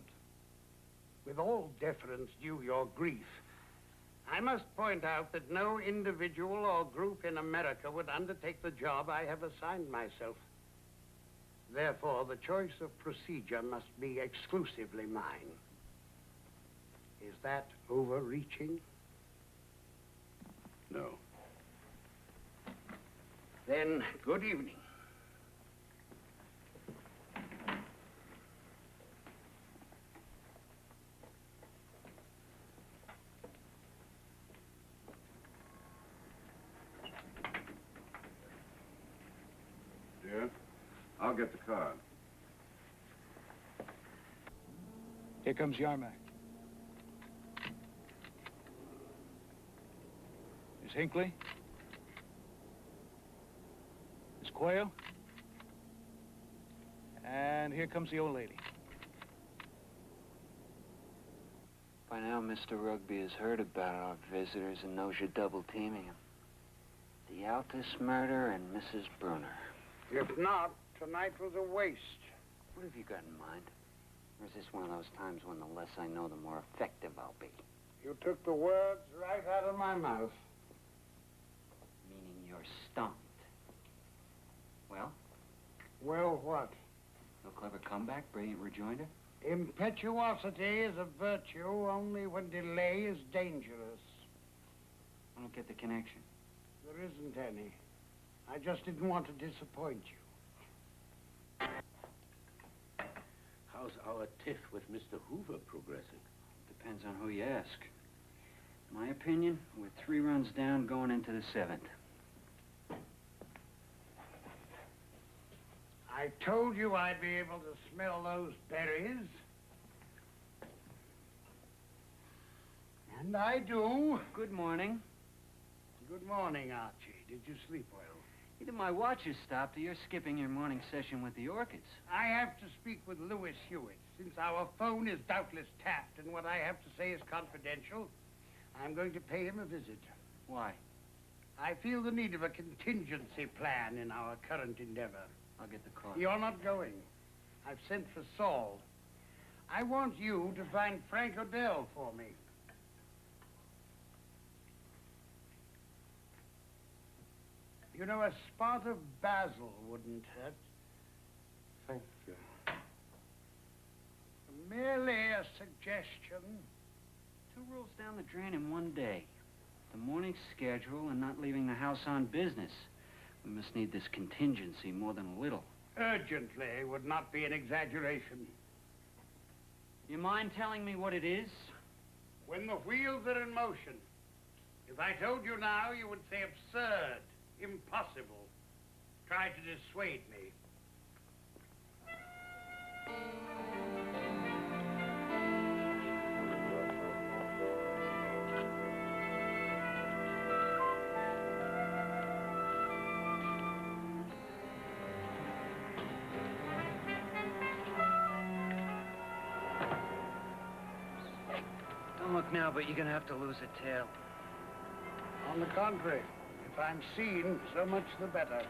Speaker 8: With all deference due your grief, I must point out that no individual or group in America would undertake the job I have assigned myself. Therefore, the choice of procedure must be exclusively mine. Is that overreaching?
Speaker 15: No.
Speaker 8: Then, good evening.
Speaker 15: get the car.
Speaker 7: Here comes Yarmack. Miss Hinckley? Miss Quayle? And here comes the old lady.
Speaker 3: By now, Mr. Rugby has heard about our visitors and knows you're double-teaming him. The Altus murder and Mrs. Brunner.
Speaker 8: If not, tonight was a waste.
Speaker 3: What have you got in mind? Or is this one of those times when the less I know, the more effective I'll be?
Speaker 8: You took the words right out of my mouth.
Speaker 3: Meaning you're stumped. Well?
Speaker 8: Well, what?
Speaker 3: No clever comeback, brilliant rejoinder?
Speaker 8: Impetuosity is a virtue only when delay is dangerous.
Speaker 3: I don't get the connection.
Speaker 8: There isn't any. I just didn't want to disappoint you.
Speaker 13: How's our tiff with Mr. Hoover progressing?
Speaker 3: Depends on who you ask. In my opinion, we're 3 runs down going into the 7th.
Speaker 8: I told you I'd be able to smell those berries. And I do.
Speaker 3: Good morning.
Speaker 8: Good morning, Archie. Did you sleep well?
Speaker 3: Either my watch has stopped or you're skipping your morning session with the orchids.
Speaker 8: I have to speak with Louis Hewitt, since our phone is doubtless tapped and what I have to say is confidential. I'm going to pay him a visit.
Speaker 3: Why?
Speaker 8: I feel the need of a contingency plan in our current endeavor.
Speaker 3: I'll get the car.
Speaker 8: You're not going. I've sent for Saul. I want you to find Frank Odell for me. You know, a spot of basil wouldn't hurt.
Speaker 6: Thank you.
Speaker 8: Merely a suggestion.
Speaker 3: 2 rolls down the drain in one day. The morning schedule and not leaving the house on business. We must need this contingency more than a little.
Speaker 8: Urgently would not be an exaggeration.
Speaker 3: You mind telling me what it is?
Speaker 8: When the wheels are in motion. If I told you now, you would say absurd, impossible. Try to dissuade me.
Speaker 3: Don't look now, but you're gonna have to lose a tail.
Speaker 8: On the contrary, if I'm seen, so much the better.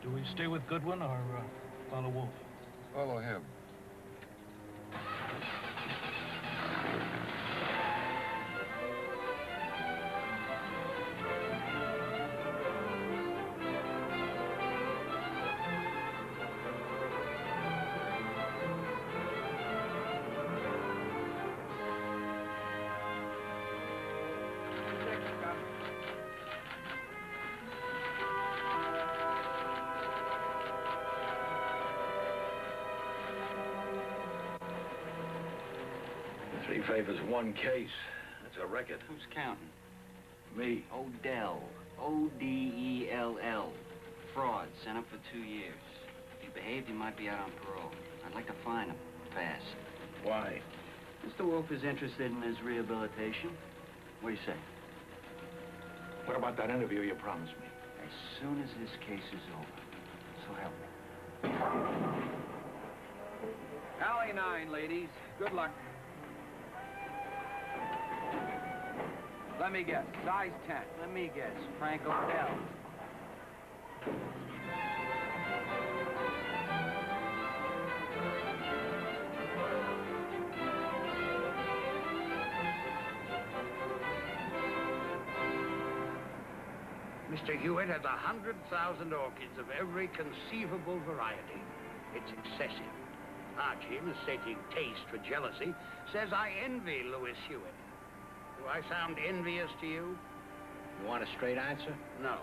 Speaker 7: Do we stay with Goodwin or follow Wolf?
Speaker 6: Follow him.
Speaker 1: Three favors, one case. That's a record.
Speaker 3: Who's counting?
Speaker 1: Me.
Speaker 3: Odell. O-D-E-L-L. Fraud. Sent up for 2 years. If he behaved, he might be out on parole. I'd like to find him. Fast.
Speaker 1: Why?
Speaker 3: Mr. Wolf is interested in his rehabilitation. What do you say?
Speaker 1: What about that interview you promised me?
Speaker 3: As soon as this case is over. So help me.
Speaker 16: Alley 9, ladies. Good luck. Let me guess. Size 10.
Speaker 3: Let me guess. Frank Odell.
Speaker 2: Mr. Hewitt has 100,000 orchids of every conceivable variety. It's excessive. Archie, mistaking taste for jealousy, says I envy Louis Hewitt. Do I sound envious to you?
Speaker 10: You want a straight answer?
Speaker 2: No.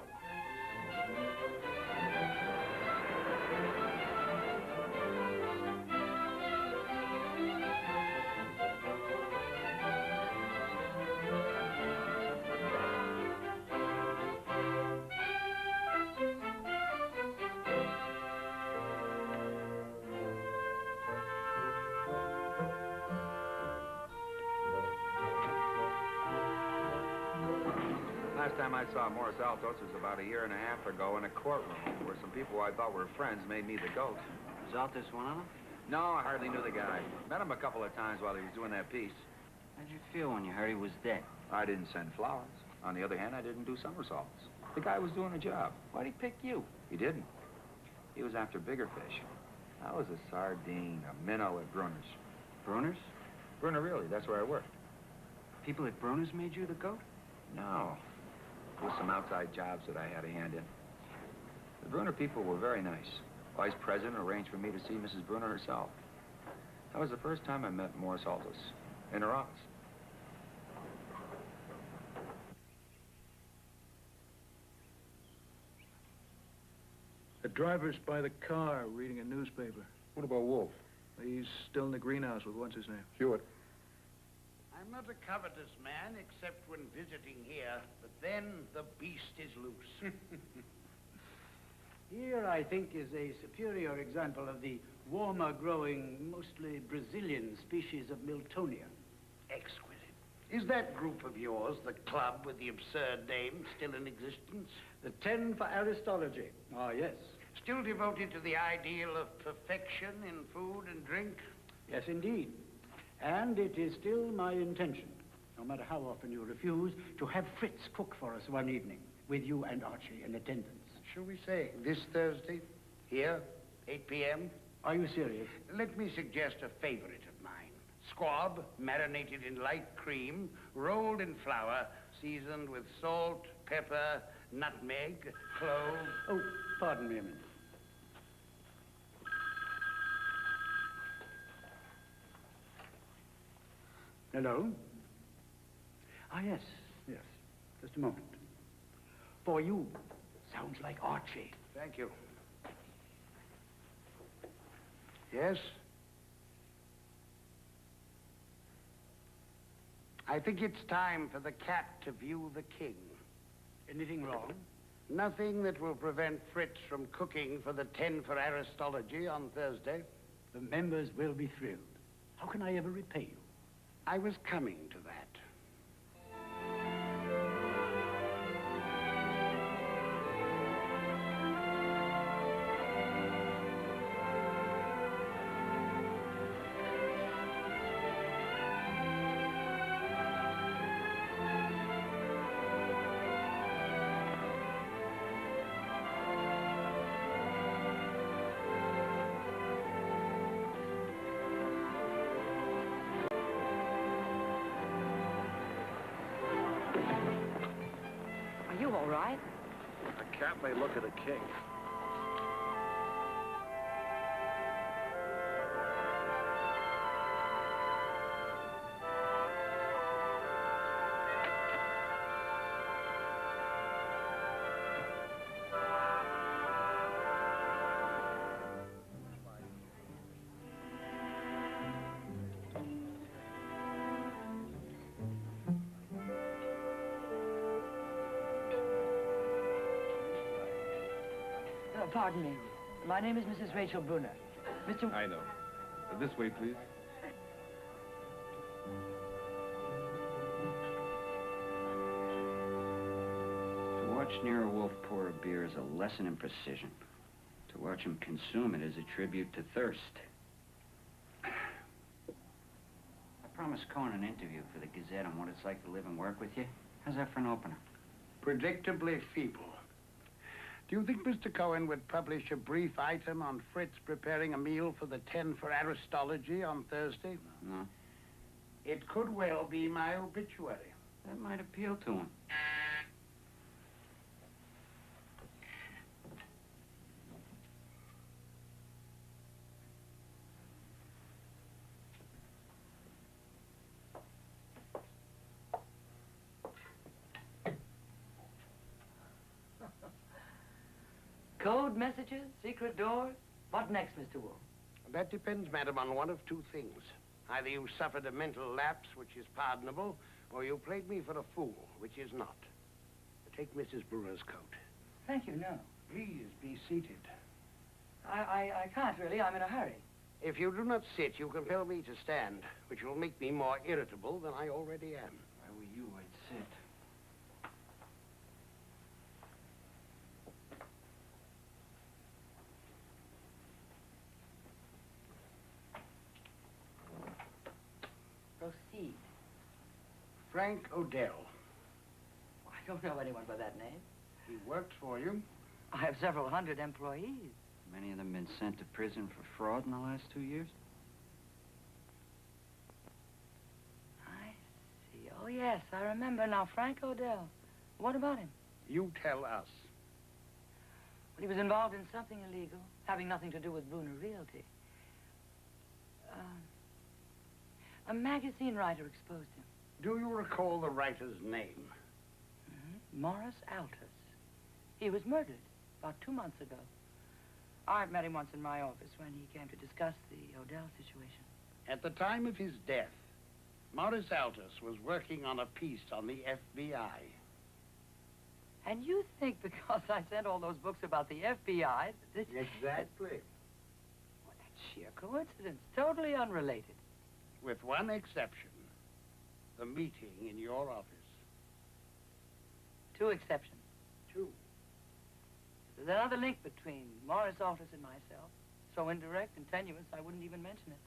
Speaker 17: Last time I saw Morris Altos was about a year and a half ago in a courtroom where some people I thought were friends made me the goat.
Speaker 3: Was Altus one of them?
Speaker 17: No, I hardly knew the guy. Met him a couple of times while he was doing that piece.
Speaker 3: How'd you feel when you heard he was dead?
Speaker 17: I didn't send flowers. On the other hand, I didn't do somersaults. The guy was doing a job.
Speaker 3: Why'd he pick you?
Speaker 17: He didn't. He was after bigger fish. I was a sardine, a minnow at Bruner's.
Speaker 3: Bruner's?
Speaker 17: Bruner, really. That's where I worked.
Speaker 3: People at Bruner's made you the goat?
Speaker 17: No. There were some outside jobs that I had a hand in. The Bruner people were very nice. Vice President arranged for me to see Mrs. Bruner herself. That was the first time I met Morris Altus in her office.
Speaker 7: The driver's by the car reading a newspaper.
Speaker 6: What about Wolf?
Speaker 7: He's still in the greenhouse with what's his name?
Speaker 6: Hewitt.
Speaker 8: I'm not a covetous man, except when visiting here, but then the beast is loose.
Speaker 18: Here, I think, is a superior example of the warmer-growing, mostly Brazilian species of Miltonia.
Speaker 8: Exquisite. Is that group of yours, the club with the absurd name, still in existence?
Speaker 18: The 10 for Aristology. Ah, yes.
Speaker 8: Still devoted to the ideal of perfection in food and drink?
Speaker 18: Yes, indeed. And it is still my intention, no matter how often you refuse, to have Fritz cook for us one evening, with you and Archie in attendance.
Speaker 8: Shall we say this Thursday? Here, 8 p.m.?
Speaker 18: Are you serious?
Speaker 8: Let me suggest a favorite of mine. Squab, marinated in light cream, rolled in flour, seasoned with salt, pepper, nutmeg, clove.
Speaker 18: Oh, pardon me a minute. Hello? Ah, yes, yes. Just a moment. For you. Sounds like Archie.
Speaker 8: Thank you. Yes? I think it's time for the cat to view the king.
Speaker 18: Anything wrong?
Speaker 8: Nothing that will prevent Fritz from cooking for the 10 for Aristology on Thursday.
Speaker 18: The members will be thrilled. How can I ever repay you?
Speaker 8: I was coming to that.
Speaker 5: Are you all right?
Speaker 6: A cat may look at a king.
Speaker 5: Pardon me. My name is Mrs. Rachel Bruner. Mr.
Speaker 6: I know. This way, please.
Speaker 3: To watch Nero Wolf pour a beer is a lesson in precision. To watch him consume it is a tribute to thirst. I promised Cohen an interview for the Gazette on what it's like to live and work with you. How's that for an opener?
Speaker 8: Predictably feeble. Do you think Mr. Cohen would publish a brief item on Fritz preparing a meal for the 10 for Aristology on Thursday?
Speaker 3: No.
Speaker 8: It could well be my obituary.
Speaker 3: That might appeal to him.
Speaker 5: Code messages, secret doors. What next, Mr. Wolf?
Speaker 8: That depends, madam, on one of two things. Either you suffered a mental lapse, which is pardonable, or you played me for a fool, which is not. Take Mrs. Brewer's coat.
Speaker 5: Thank you, no.
Speaker 8: Please be seated.
Speaker 5: I can't really. I'm in a hurry.
Speaker 8: If you do not sit, you compel me to stand, which will make me more irritable than I already am.
Speaker 3: If I were you, I'd sit.
Speaker 2: Frank Odell.
Speaker 5: I don't know anyone by that name.
Speaker 2: He worked for you.
Speaker 5: I have several hundred employees.
Speaker 3: Many of them been sent to prison for fraud in the last 2 years?
Speaker 5: I see. Oh, yes, I remember now. Frank Odell. What about him?
Speaker 2: You tell us.
Speaker 5: Well, he was involved in something illegal, having nothing to do with Bruner Realty. A magazine writer exposed him.
Speaker 2: Do you recall the writer's name?
Speaker 5: Morris Altus. He was murdered about 2 months ago. I met him once in my office when he came to discuss the Odell situation.
Speaker 2: At the time of his death, Morris Altus was working on a piece on the FBI.
Speaker 5: And you think because I sent all those books about the FBI...
Speaker 2: Exactly.
Speaker 5: Well, that's sheer coincidence. Totally unrelated.
Speaker 2: With one exception. The meeting in your office.
Speaker 5: 2 exceptions.
Speaker 2: 2.
Speaker 5: There's another link between Morris Altus and myself. So indirect and tenuous, I wouldn't even mention it.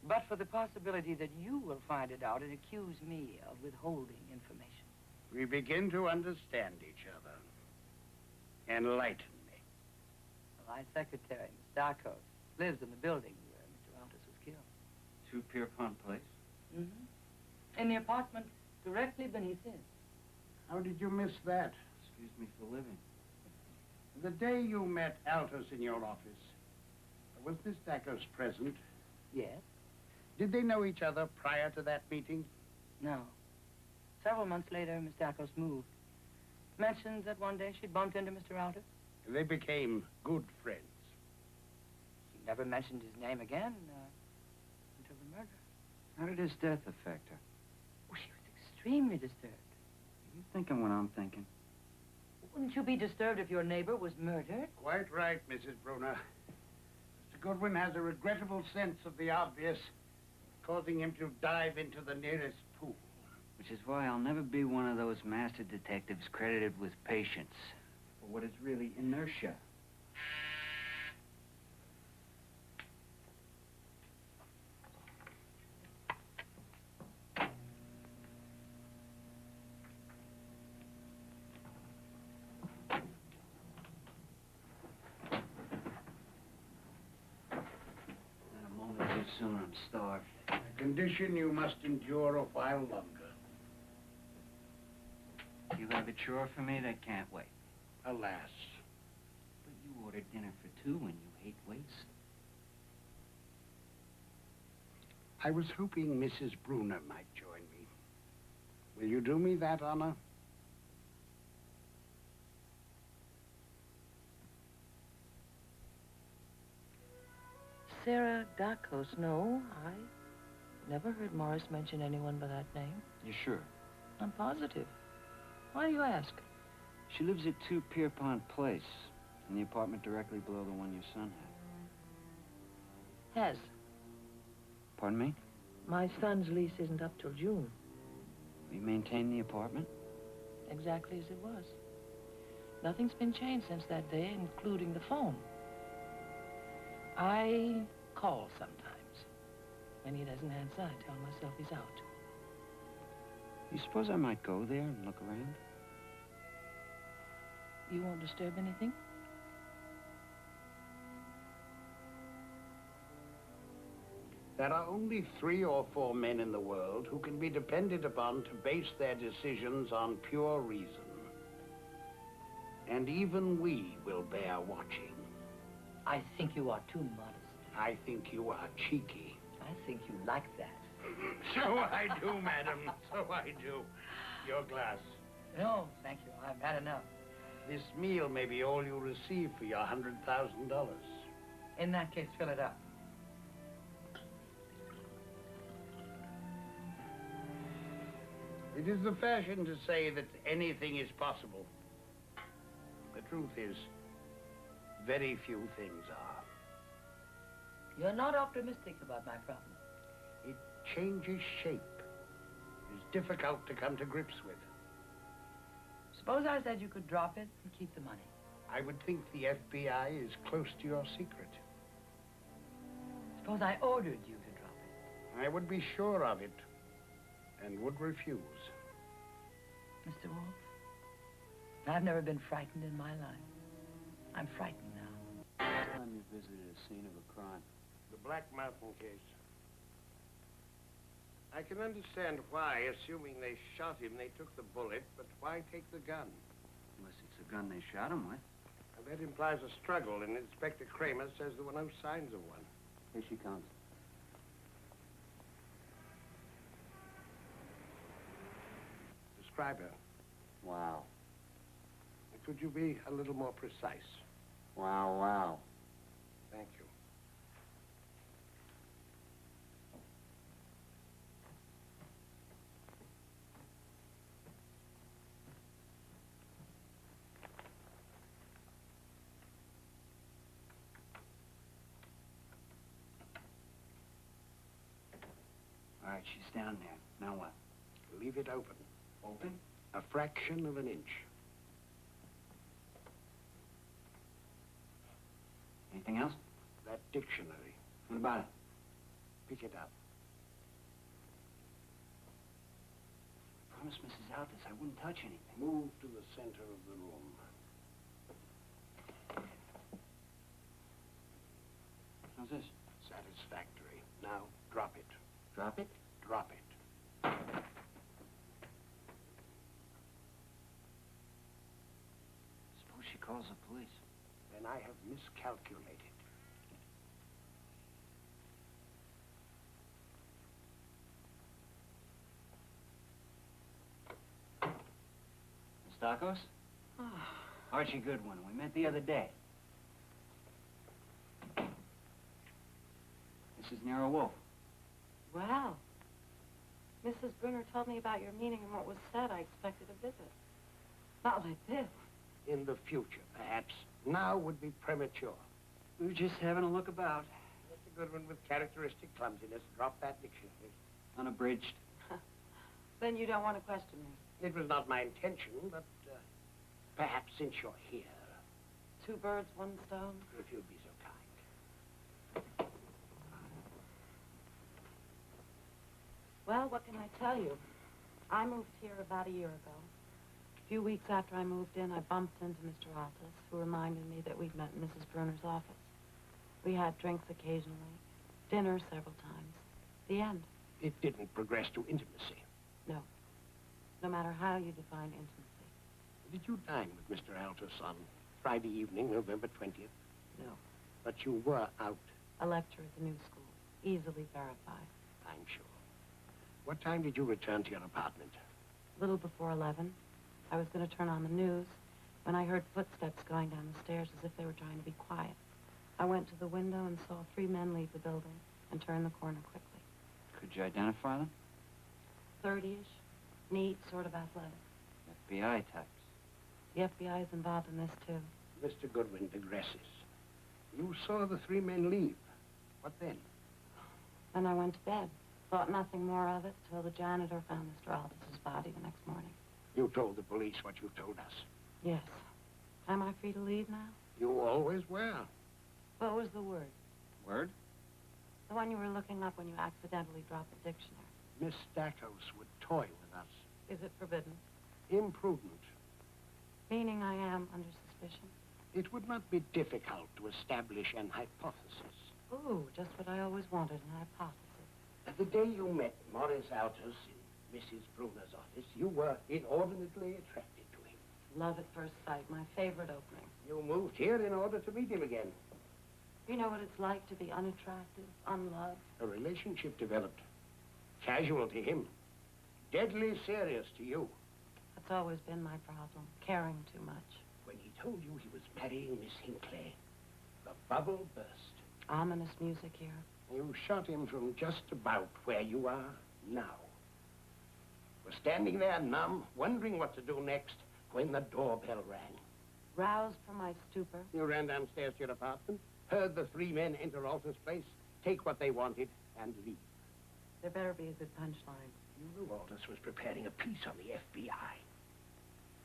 Speaker 5: But for the possibility that you will find it out and accuse me of withholding information.
Speaker 2: We begin to understand each other. Enlighten me.
Speaker 5: Well, my secretary, Miss Darkos, lives in the building where Mr. Altus was killed.
Speaker 3: 2 Pierpont Place?
Speaker 5: In the apartment directly beneath his.
Speaker 2: How did you miss that?
Speaker 3: Excuse me for living.
Speaker 2: The day you met Altus in your office, was Miss Darkos present?
Speaker 5: Yes.
Speaker 2: Did they know each other prior to that meeting?
Speaker 5: No. Several months later, Miss Darkos moved. Mentioned that one day she'd bumped into Mr. Altus.
Speaker 2: They became good friends.
Speaker 5: She never mentioned his name again until the murder.
Speaker 3: How did his death affect her?
Speaker 5: Oh, she was extremely disturbed.
Speaker 3: Are you thinking what I'm thinking?
Speaker 5: Wouldn't you be disturbed if your neighbor was murdered?
Speaker 2: Quite right, Mrs. Bruner. Mr. Goodwin has a regrettable sense of the obvious, causing him to dive into the nearest pool.
Speaker 3: Which is why I'll never be one of those master detectives credited with patience for what is really inertia. Not a moment too soon, I'm starved.
Speaker 2: A condition you must endure a while longer.
Speaker 3: You have a chore for me that can't wait.
Speaker 2: Alas.
Speaker 3: But you ordered dinner for 2 and you hate waste.
Speaker 2: I was hoping Mrs. Bruner might join me. Will you do me that honor?
Speaker 5: Sarah Darkos, no. I never heard Morris mention anyone by that name.
Speaker 3: You sure?
Speaker 5: I'm positive. Why do you ask?
Speaker 3: She lives at 2 Pierpont Place, in the apartment directly below the one your son had.
Speaker 5: Has.
Speaker 3: Pardon me?
Speaker 5: My son's lease isn't up till June.
Speaker 3: You maintain the apartment?
Speaker 5: Exactly as it was. Nothing's been changed since that day, including the phone. I call sometimes. When he doesn't answer, I tell myself he's out.
Speaker 3: You suppose I might go there and look around?
Speaker 5: You won't disturb anything?
Speaker 2: There are only 3 or 4 men in the world who can be depended upon to base their decisions on pure reason. And even we will bear watching.
Speaker 5: I think you are too modest.
Speaker 2: I think you are cheeky.
Speaker 5: I think you like that.
Speaker 2: So I do, madam. So I do. Your glass.
Speaker 5: No, thank you. I've had enough.
Speaker 2: This meal may be all you receive for your $100,000.
Speaker 5: In that case, fill it up.
Speaker 2: It is the fashion to say that anything is possible. The truth is, very few things are.
Speaker 5: You're not optimistic about my problem.
Speaker 2: It changes shape. It is difficult to come to grips with.
Speaker 5: Suppose I said you could drop it and keep the money.
Speaker 2: I would think the FBI is close to your secret.
Speaker 5: Suppose I ordered you to drop it.
Speaker 2: I would be sure of it. and would refuse.
Speaker 5: Mr. Wolf, I've never been frightened in my life. I'm frightened now.
Speaker 3: Last time you visited a scene of a crime.
Speaker 2: The Black Mountain case. I can understand why, assuming they shot him, they took the bullet, but why take the gun?
Speaker 3: Unless it's the gun they shot him with.
Speaker 2: And that implies a struggle, and Inspector Kramer says there were no signs of one.
Speaker 3: Here she comes.
Speaker 2: Describe her.
Speaker 3: Wow.
Speaker 2: Could you be a little more precise?
Speaker 3: Wow, wow.
Speaker 2: Thank you.
Speaker 3: All right, she's down there. Now what?
Speaker 2: Leave it open.
Speaker 3: Open?
Speaker 2: A fraction of an inch.
Speaker 3: Anything else?
Speaker 2: That dictionary.
Speaker 3: What about it?
Speaker 2: Pick it up.
Speaker 3: I promised Mrs. Altus I wouldn't touch anything.
Speaker 2: Move to the center of the room.
Speaker 3: How's this?
Speaker 2: Satisfactory. Now, drop it.
Speaker 3: Drop it?
Speaker 2: Drop it.
Speaker 3: Suppose she calls the police.
Speaker 2: Then I have miscalculated.
Speaker 3: Miss Tacos? Archie Goodwin. We met the other day. This is Nero Wolf.
Speaker 12: Well, Mrs. Brunner told me about your meeting and what was said. I expected a visit. Not like this.
Speaker 2: In the future, perhaps. Now would be premature.
Speaker 3: We were just having a look about.
Speaker 2: Mr. Goodwin, with characteristic clumsiness, drop that dictionary.
Speaker 3: Unabridged.
Speaker 12: Then you don't want to question me.
Speaker 2: It was not my intention, but perhaps since you're here,
Speaker 12: 2 birds, 1 stone.
Speaker 2: if you'd be so kind.
Speaker 12: Well, what can I tell you? I moved here about a year ago. A few weeks after I moved in, I bumped into Mr. Altus, who reminded me that we'd met in Mrs. Brunner's office. We had drinks occasionally, dinner several times. The end.
Speaker 2: It didn't progress to intimacy.
Speaker 12: No. No matter how you define intimacy.
Speaker 2: Did you dine with Mr. Altus on Friday evening, November 20th?
Speaker 12: No.
Speaker 2: But you were out.
Speaker 12: A lecture at the new school. Easily verified.
Speaker 2: I'm sure. What time did you return to your apartment?
Speaker 12: A little before 11. I was going to turn on the news when I heard footsteps going down the stairs as if they were trying to be quiet. I went to the window and saw 3 men leave the building and turn the corner quickly.
Speaker 3: Could you identify them?
Speaker 12: 30-ish. Neat, sort of athletic.
Speaker 3: FBI types.
Speaker 12: The FBI is involved in this, too.
Speaker 2: Mr. Goodwin digresses. You saw the 3 men leave. What then?
Speaker 12: Then I went to bed. Thought nothing more of it till the janitor found Mr. Altus's body the next morning.
Speaker 2: You told the police what you told us.
Speaker 12: Yes. Am I free to leave now?
Speaker 2: You always were.
Speaker 12: What was the word?
Speaker 3: Word?
Speaker 12: The one you were looking up when you accidentally dropped the dictionary.
Speaker 2: Miss Stackhouse would toy with us.
Speaker 12: Is it forbidden?
Speaker 2: Imprudent.
Speaker 12: Meaning I am under suspicion?
Speaker 2: It would not be difficult to establish an hypothesis.
Speaker 12: Ooh, just what I always wanted, an hypothesis.
Speaker 2: The day you met Morris Altus in Mrs. Brunner's office, you were inordinately attracted to him.
Speaker 12: Love at first sight, my favorite opening.
Speaker 2: You moved here in order to meet him again.
Speaker 12: You know what it's like to be unattractive, unloved?
Speaker 2: A relationship developed. Casual to him. Deadly serious to you.
Speaker 12: That's always been my problem, caring too much.
Speaker 2: When he told you he was marrying Miss Hinckley, the bubble burst.
Speaker 12: Ominous music here.
Speaker 2: You shot him from just about where you are now. We're standing there numb, wondering what to do next, when the doorbell rang.
Speaker 12: Roused from my stupor.
Speaker 2: You ran downstairs to your apartment, heard the 3 men enter Alton's place, take what they wanted, and leave.
Speaker 12: There better be a good punchline.
Speaker 2: You knew Aldous was preparing a piece on the FBI.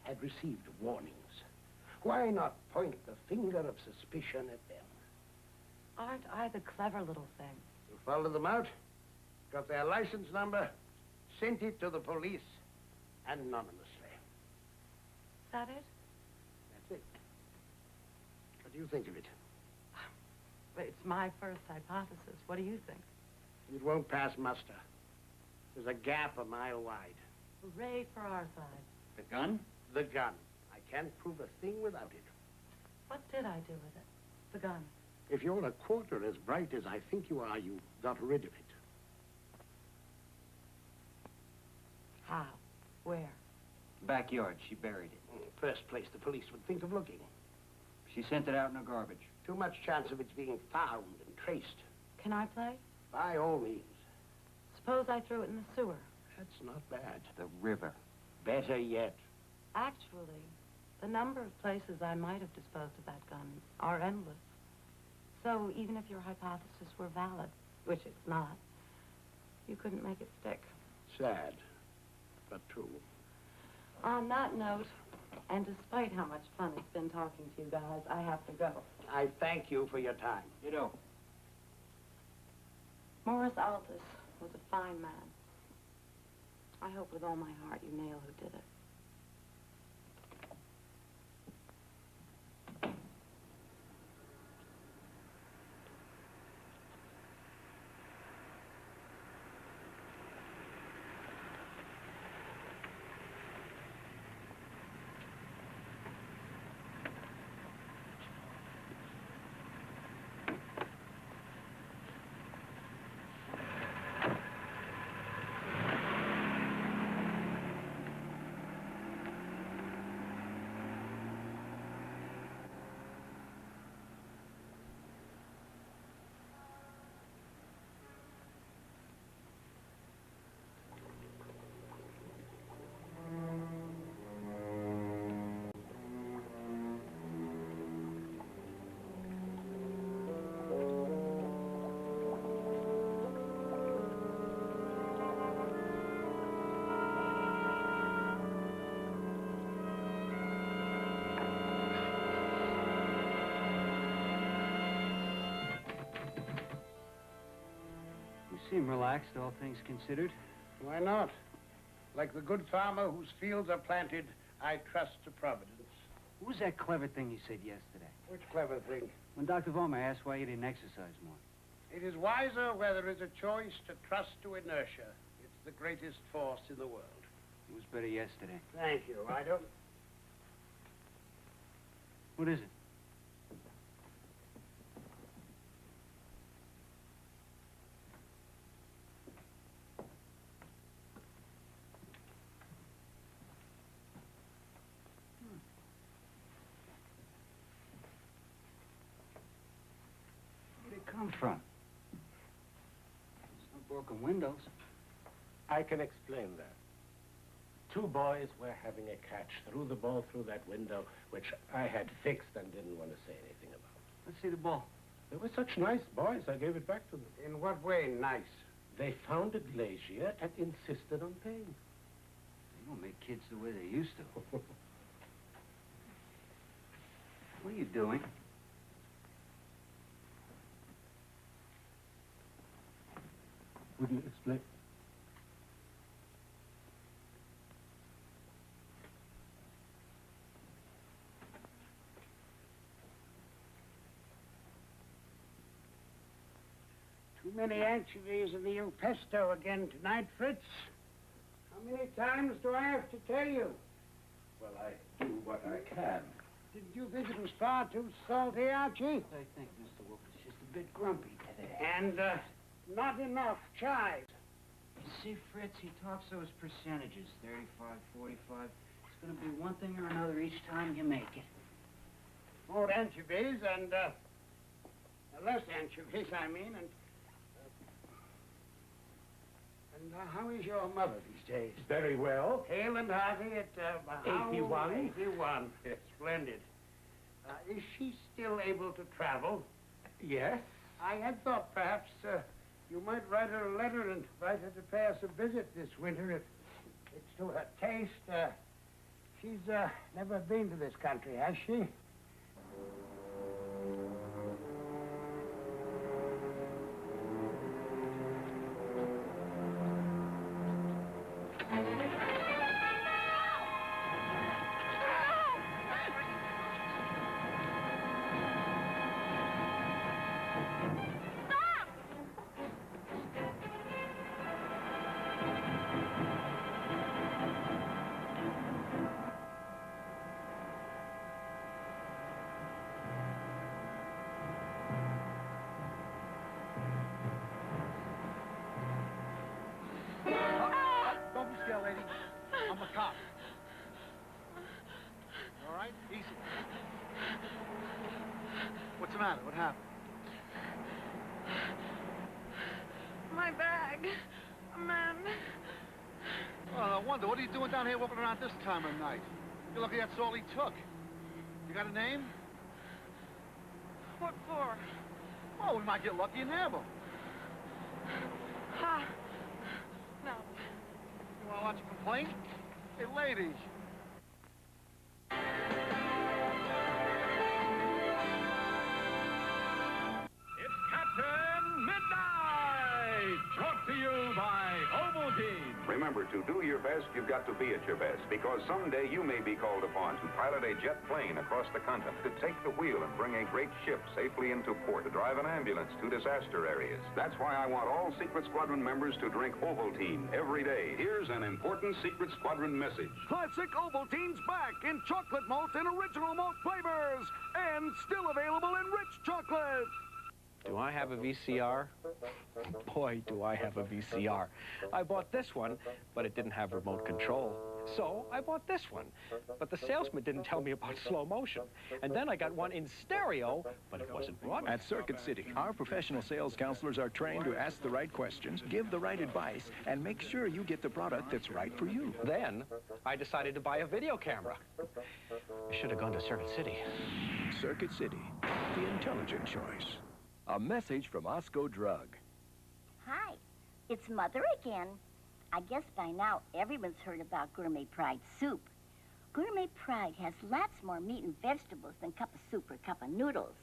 Speaker 2: Had received warnings. Why not point the finger of suspicion at them?
Speaker 12: Aren't I the clever little thing?
Speaker 2: You followed them out, got their license number, sent it to the police anonymously.
Speaker 12: Is that it?
Speaker 2: That's it. What do you think of it?
Speaker 12: It's my first hypothesis. What do you think?
Speaker 2: It won't pass muster. There's a gap a mile wide.
Speaker 12: Hooray for our side.
Speaker 2: The gun? The gun. I can't prove a thing without it.
Speaker 12: What did I do with it? The gun.
Speaker 2: If you're a quarter as bright as I think you are, you got rid of it.
Speaker 12: How? Where?
Speaker 3: Backyard. She buried it.
Speaker 2: First place the police would think of looking.
Speaker 3: She sent it out in her garbage.
Speaker 2: Too much chance of its being found and traced.
Speaker 12: Can I play?
Speaker 2: By all means.
Speaker 12: Suppose I threw it in the sewer.
Speaker 2: That's not bad.
Speaker 3: The river.
Speaker 2: Better yet.
Speaker 12: Actually, the number of places I might have disposed of that gun are endless. So even if your hypothesis were valid, which it's not, you couldn't make it stick.
Speaker 2: Sad, but true.
Speaker 12: On that note, and despite how much fun it's been talking to you guys, I have to go.
Speaker 2: I thank you for your time.
Speaker 3: You know.
Speaker 12: Morris Altus was a fine man. I hope with all my heart you nail who did it.
Speaker 3: You seem relaxed, all things considered.
Speaker 2: Why not? Like the good farmer whose fields are planted, I trust to Providence.
Speaker 3: What was that clever thing you said yesterday?
Speaker 2: Which clever thing?
Speaker 3: When Dr. Vollmer asked why you didn't exercise more.
Speaker 2: It is wiser where there is a choice to trust to inertia. It's the greatest force in the world.
Speaker 3: It was better yesterday.
Speaker 2: Thank you. I don't...
Speaker 3: What is it? Where'd it come from? There's no broken windows.
Speaker 10: I can explain that. Two boys were having a catch, threw the ball through that window, which I had fixed and didn't want to say anything about.
Speaker 3: Let's see the ball.
Speaker 10: They were such nice boys, I gave it back to them.
Speaker 2: In what way, nice?
Speaker 10: They found a glazier and insisted on paying.
Speaker 3: They don't make kids the way they used to. What are you doing?
Speaker 10: Would you explain?
Speaker 8: Too many anchovies in the El Pesto again tonight, Fritz. How many times do I have to tell you?
Speaker 10: Well, I do what I can.
Speaker 8: Didn't you think it was far too salty, Archie?
Speaker 3: I think Mr. Wolf is just a bit grumpy today.
Speaker 8: And, not enough chives.
Speaker 3: You see, Fritz, he talks those percentages, 35, 45. It's going to be one thing or another each time you make it.
Speaker 8: More anchovies and, less anchovies, I mean, and how is your mother these days?
Speaker 10: Very well.
Speaker 8: Hale and hearty at,
Speaker 10: 81.
Speaker 8: 81.
Speaker 10: Yes.
Speaker 8: Splendid. Is she still able to travel?
Speaker 10: Yes.
Speaker 8: I had thought perhaps, you might write her a letter and invite her to pay us a visit this winter if it's to her taste. She's, never been to this country, has she?
Speaker 19: cop. All right? Easy. What's the matter? What happened?
Speaker 11: My bag. A man.
Speaker 19: Oh, no wonder. What are you doing down here walking around this time of night? You're lucky that's all he took. You got a name?
Speaker 11: What for?
Speaker 19: Oh, we might get lucky and have him.
Speaker 11: Ha. No.
Speaker 19: You want to watch a complaint? Hey, ladies.
Speaker 20: It's Captain Midnight, brought to you by Ovaltine.
Speaker 21: Remember, to do your best, you've got to be at your best, because someday you may be called upon to pilot a jet plane across the continent, to take the wheel and bring a great ship safely into port, to drive an ambulance to disaster areas. That's why I want all Secret Squadron members to drink Ovaltine every day. Here's an important Secret Squadron message.
Speaker 22: Classic Ovaltine's back in chocolate malt and original malt flavors, and still available in rich chocolate.
Speaker 23: Do I have a VCR? Boy, do I have a VCR. I bought this one, but it didn't have remote control. So I bought this one, but the salesman didn't tell me about slow motion. And then I got one in stereo, but it wasn't broadcast.
Speaker 24: At Circuit City, our professional sales counselors are trained to ask the right questions, give the right advice, and make sure you get the product that's right for you.
Speaker 23: Then I decided to buy a video camera. I should have gone to Circuit City.
Speaker 24: Circuit City, the intelligent choice.
Speaker 25: A message from Osco Drug.
Speaker 26: Hi, it's Mother again. I guess by now everyone's heard about Gourmet Pride soup. Gourmet Pride has lots more meat and vegetables than cup of soup or cup of noodles.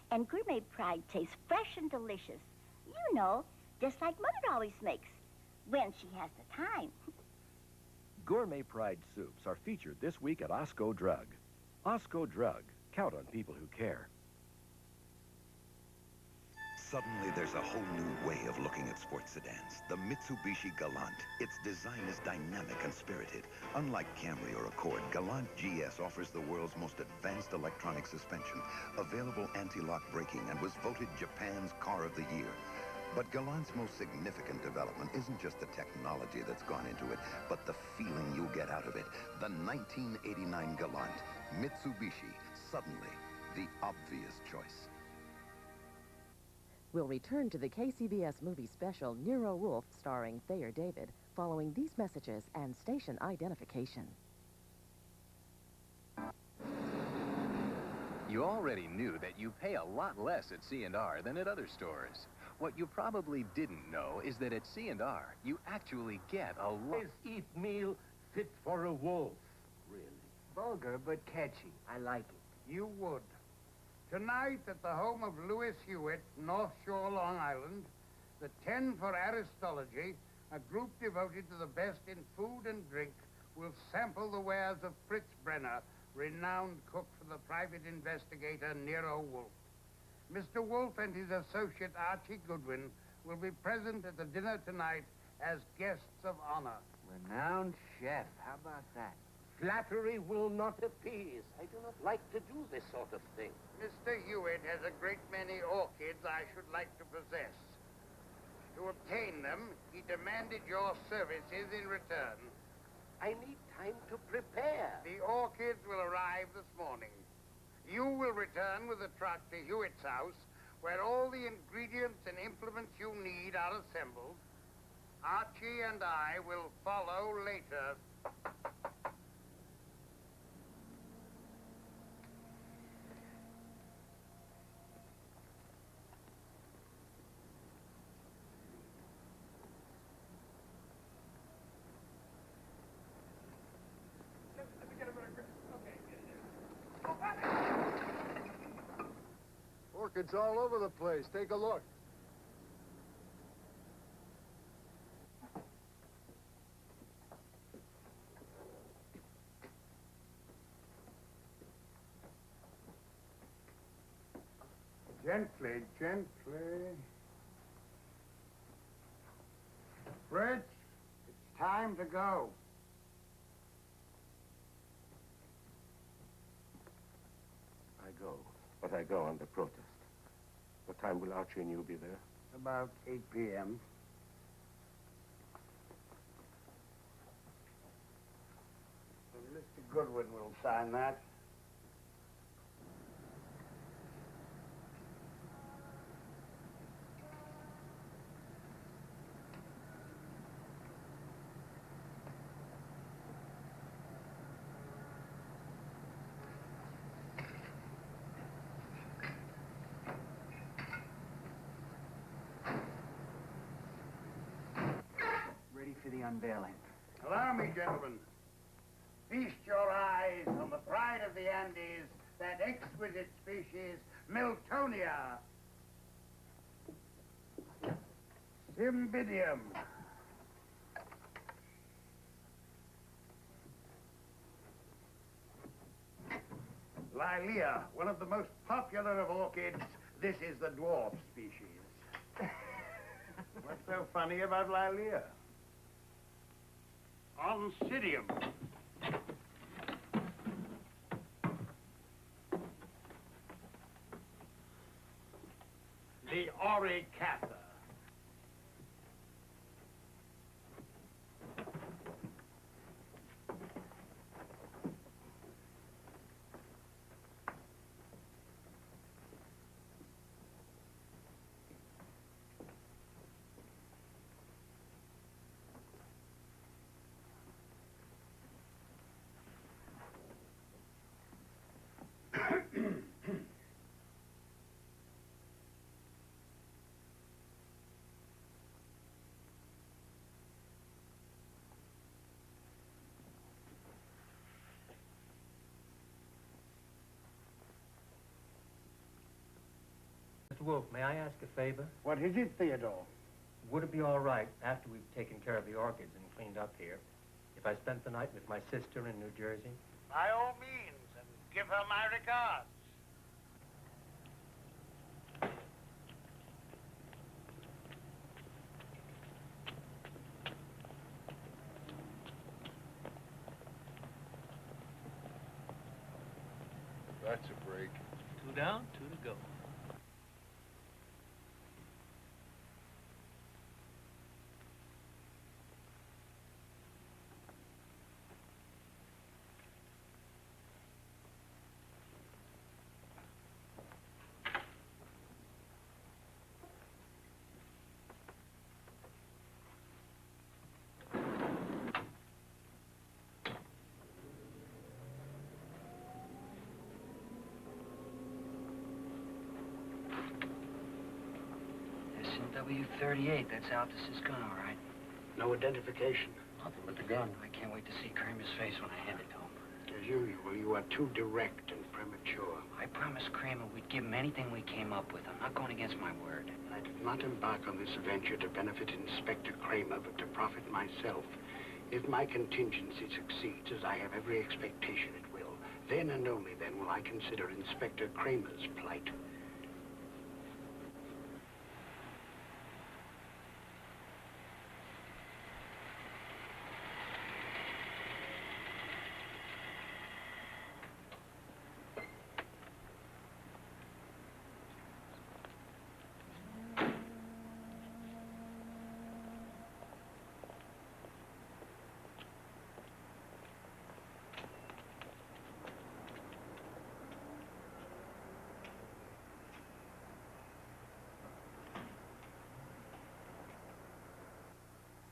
Speaker 26: And Gourmet Pride tastes fresh and delicious. You know, just like Mother always makes, when she has the time.
Speaker 25: Gourmet Pride soups are featured this week at Osco Drug. Osco Drug. Count on people who care.
Speaker 27: Suddenly, there's a whole new way of looking at sports sedans. The Mitsubishi Galant. Its design is dynamic and spirited. Unlike Camry or Accord, Galant GS offers the world's most advanced electronic suspension, available anti-lock braking, and was voted Japan's Car of the Year. But Galant's most significant development isn't just the technology that's gone into it, but the feeling you'll get out of it. The 1989 Galant. Mitsubishi. Suddenly, the obvious choice.
Speaker 28: We'll return to the KCBS movie special Nero Wolfe, starring Thayer David, following these messages and station identification.
Speaker 29: You already knew that you pay a lot less at C&R than at other stores. What you probably didn't know is that at C&R, you actually get a lot.
Speaker 10: Eat meal fit for a wolf. Really? Vulgar but catchy. I like it.
Speaker 8: You would. Tonight, at the home of Louis Hewitt, North Shore, Long Island, the 10 for Aristology, a group devoted to the best in food and drink, will sample the wares of Fritz Brenner, renowned cook for the private investigator Nero Wolfe. Mr. Wolfe and his associate Archie Goodwin will be present at the dinner tonight as guests of honor.
Speaker 10: Renowned chef. How about that? Flattery will not appease. I do not like to do this sort of thing.
Speaker 8: Mr. Hewitt has a great many orchids I should like to possess. To obtain them, he demanded your services in return.
Speaker 10: I need time to prepare.
Speaker 8: The orchids will arrive this morning. You will return with a truck to Hewitt's house, where all the ingredients and implements you need are assembled. Archie and I will follow later.
Speaker 19: Orchids all over the place. Take a look.
Speaker 8: Gently, gently. Fritz, it's time to go.
Speaker 6: I go, but I go under protest. What time will Archie and you be there?
Speaker 8: About 8 p.m. Mr. Goodwin will sign that.
Speaker 3: Ready for the unveiling.
Speaker 8: Allow me, gentlemen. Feast your eyes on the pride of the Andes, that exquisite species, Miltonia. Cymbidium. Lilia, one of the most popular of orchids. This is the dwarf species. What's so funny about Lilia? Oncidium. The Auricatha.
Speaker 1: Mr. Wolf, may I ask a favor?
Speaker 8: What is it, Theodore?
Speaker 1: Would it be all right, after we've taken care of the orchids and cleaned up here, if I spent the night with my sister in New Jersey?
Speaker 8: By all means, and give her my regards.
Speaker 19: That's a break.
Speaker 1: 2 down, 2 to go.
Speaker 3: W38, that's Altus's gun, all right.
Speaker 8: No identification.
Speaker 3: Nothing but the gun. I can't wait to see Kramer's face when I hand it to him.
Speaker 8: As usual, you are too direct and premature.
Speaker 3: I promised Kramer we'd give him anything we came up with. I'm not going against my word.
Speaker 8: I did not embark on this adventure to benefit Inspector Kramer, but to profit myself. If my contingency succeeds, as I have every expectation it will, then and only then will I consider Inspector Kramer's plight.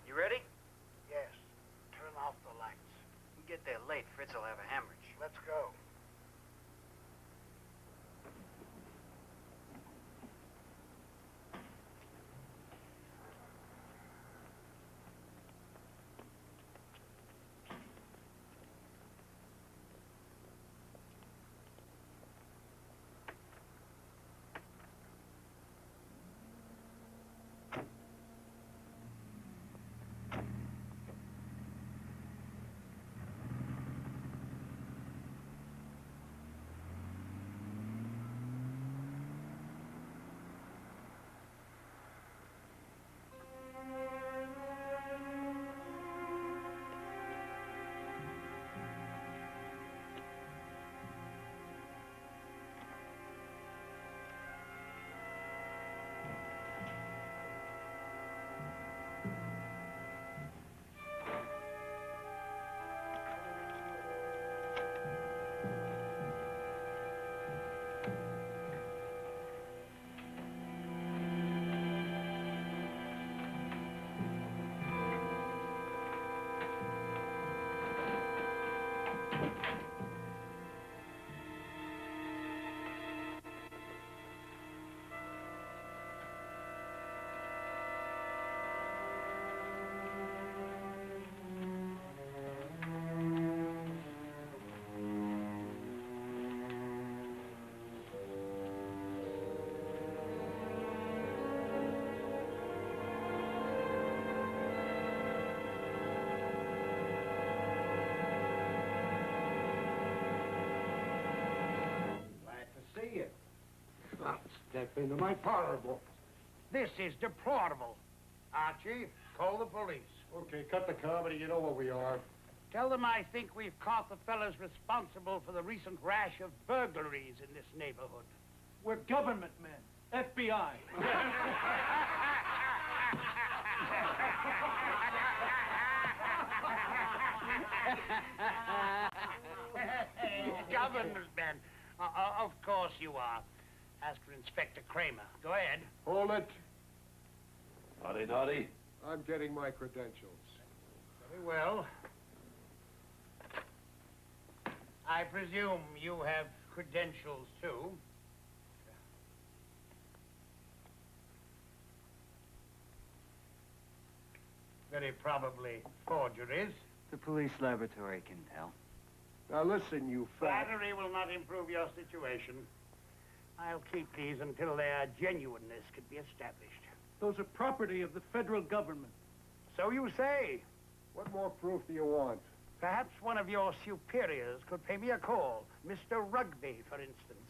Speaker 3: You ready?
Speaker 8: Yes. Turn off the lights.
Speaker 3: We get there late, Fritz will have a hemorrhage.
Speaker 8: Let's go.
Speaker 2: that into my parlor book.
Speaker 8: This is deplorable. Archie, call the police.
Speaker 2: Okay, cut the comedy. You know what we are.
Speaker 8: Tell them I think we've caught the fellows responsible for the recent rash of burglaries in this neighborhood.
Speaker 4: We're government men. FBI.
Speaker 8: Government men. Of course you are. Ask for Inspector Kramer. Go ahead.
Speaker 2: Hold it.
Speaker 7: Howdy, howdy.
Speaker 2: I'm getting my credentials.
Speaker 8: Very well. I presume you have credentials, too. Very probably forgeries.
Speaker 3: The police laboratory can tell.
Speaker 2: Now listen, you fat...
Speaker 8: Flattery will not improve your situation. I'll keep these until their genuineness can be established.
Speaker 4: Those are property of the federal government.
Speaker 8: So you say.
Speaker 2: What more proof do you want?
Speaker 8: Perhaps one of your superiors could pay me a call. Mr. Rugby, for instance.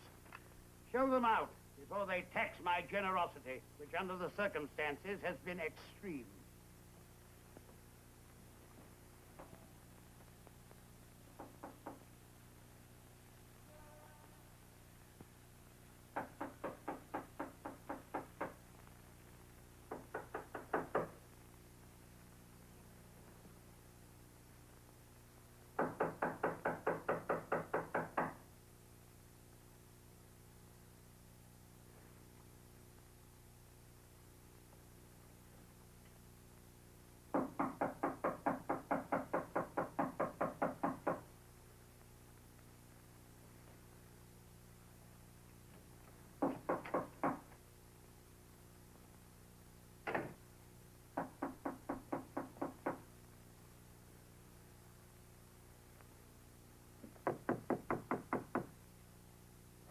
Speaker 8: Show them out before they tax my generosity, which under the circumstances has been extreme.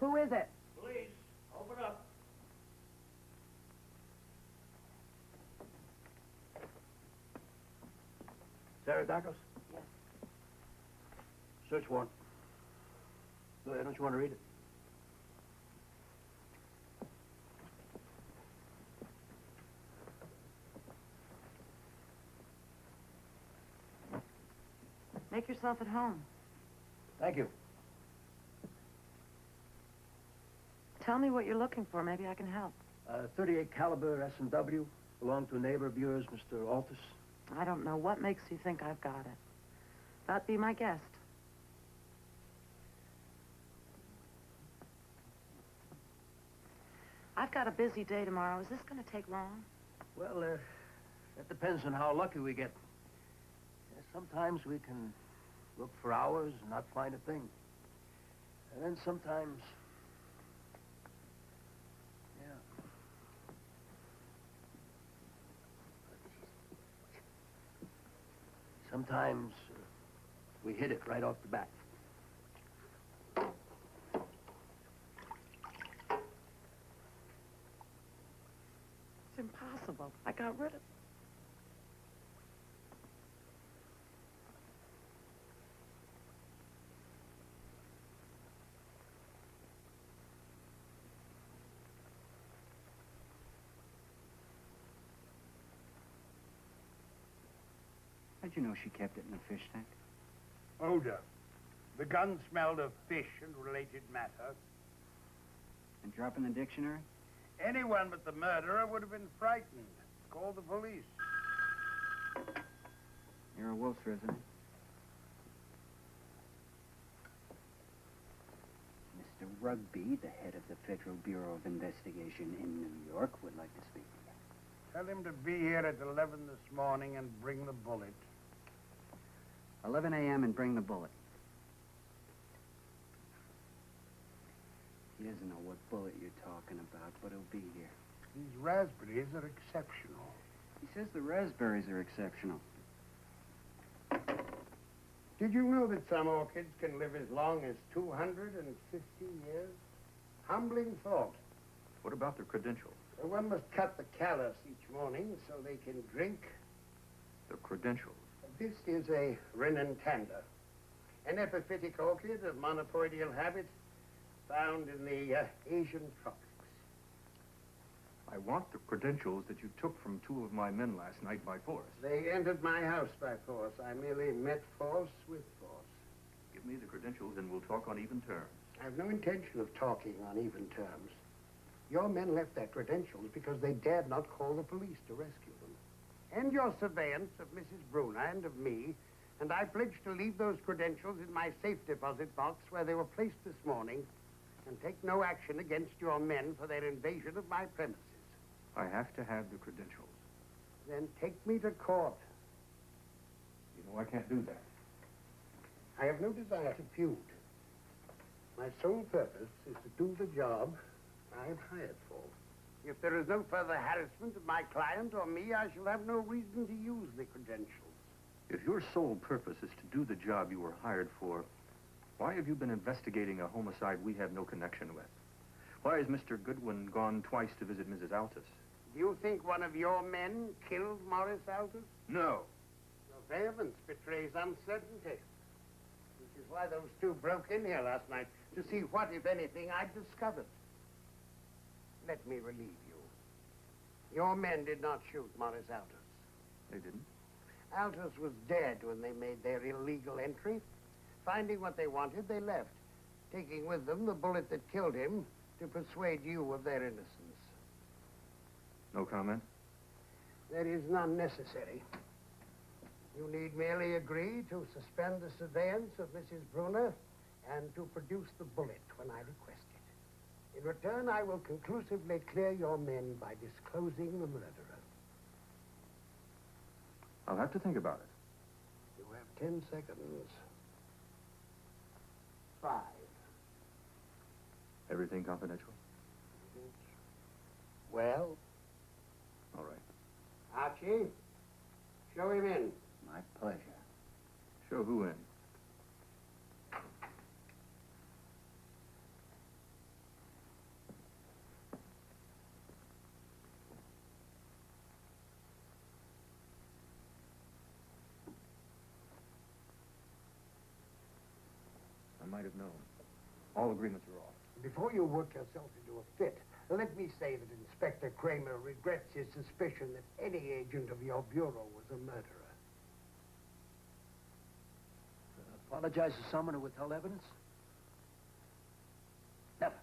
Speaker 5: Who is it?
Speaker 8: Police, open up.
Speaker 9: Sarah Dacos?
Speaker 5: Yes.
Speaker 9: Search warrant. Go ahead, don't you want to read it?
Speaker 12: Make yourself at home.
Speaker 9: Thank you.
Speaker 12: Tell me what you're looking for. Maybe I can help.
Speaker 9: 38 caliber S&W belonged to a neighbor of yours, Mr. Altus.
Speaker 12: I don't know what makes you think I've got it. That'd be my guest. I've got a busy day tomorrow. Is this going to take long?
Speaker 9: Well, that depends on how lucky we get. Sometimes we can look for hours and not find a thing. And then sometimes... Sometimes we hit it right off the bat.
Speaker 12: It's impossible. I got rid of it.
Speaker 3: How'd you know she kept it in the fish tank?
Speaker 8: Odor. The gun smelled of fish and related matter.
Speaker 3: And drop in the dictionary?
Speaker 8: Anyone but the murderer would have been frightened. Call the police.
Speaker 3: You're a Wolf's resident. Mr. Rugby, the head of the Federal Bureau of Investigation in New York, would like to speak to you.
Speaker 8: Tell him to be here at 11 this morning and bring the bullet.
Speaker 3: 11 a.m. and bring the bullet. He doesn't know what bullet you're talking about, but he'll be here.
Speaker 8: These raspberries are exceptional.
Speaker 3: He says the raspberries are exceptional.
Speaker 8: Did you know that some orchids can live as long as 250 years? Humbling thought.
Speaker 7: What about their credentials?
Speaker 8: Well, one must cut the callus each morning so they can drink.
Speaker 7: Their credentials?
Speaker 8: This is a renantanda, an epiphytic orchid of monopoidial habit found in the Asian tropics.
Speaker 7: I want the credentials that you took from 2 of my men last night by force.
Speaker 2: They entered my house by force. I merely met force with force.
Speaker 7: Give me the credentials and we'll talk on even terms.
Speaker 2: I have no intention of talking on even terms. Your men left their credentials because they dared not call the police to rescue them. End your surveillance of Mrs. Bruner and of me, and I pledge to leave those credentials in my safe deposit box where they were placed this morning, and take no action against your men for their invasion of my premises.
Speaker 7: I have to have the credentials.
Speaker 2: Then take me to court.
Speaker 7: You know I can't do that.
Speaker 2: I have no desire to feud. My sole purpose is to do the job I am hired for. If there is no further harassment of my client or me, I shall have no reason to use the credentials.
Speaker 7: If your sole purpose is to do the job you were hired for, why have you been investigating a homicide we have no connection with? Why has Mr. Goodwin gone twice to visit Mrs. Altus?
Speaker 2: Do you think one of your men killed Morris Altus?
Speaker 7: No.
Speaker 2: Your vehemence betrays uncertainty. Which is why those two broke in here last night, to see what, if anything, I'd discovered. Let me relieve you. Your men did not shoot Morris Altus.
Speaker 7: They didn't?
Speaker 2: Altus was dead when they made their illegal entry. Finding what they wanted, they left, taking with them the bullet that killed him to persuade you of their innocence.
Speaker 7: No comment?
Speaker 2: There is none necessary. You need merely agree to suspend the surveillance of Mrs. Bruner and to produce the bullet when I request it. In return, I will conclusively clear your men by disclosing the murderer.
Speaker 7: I'll have to think about it.
Speaker 2: You have 10 seconds. 5.
Speaker 7: Everything confidential?
Speaker 2: Well?
Speaker 7: All right.
Speaker 2: Archie, show him in.
Speaker 9: My pleasure.
Speaker 7: Show who in? I might have known. All agreements are off.
Speaker 2: Before you work yourself into a fit, let me say that Inspector Kramer regrets his suspicion that any agent of your bureau was a murderer.
Speaker 9: Apologize to someone who withheld evidence? Never.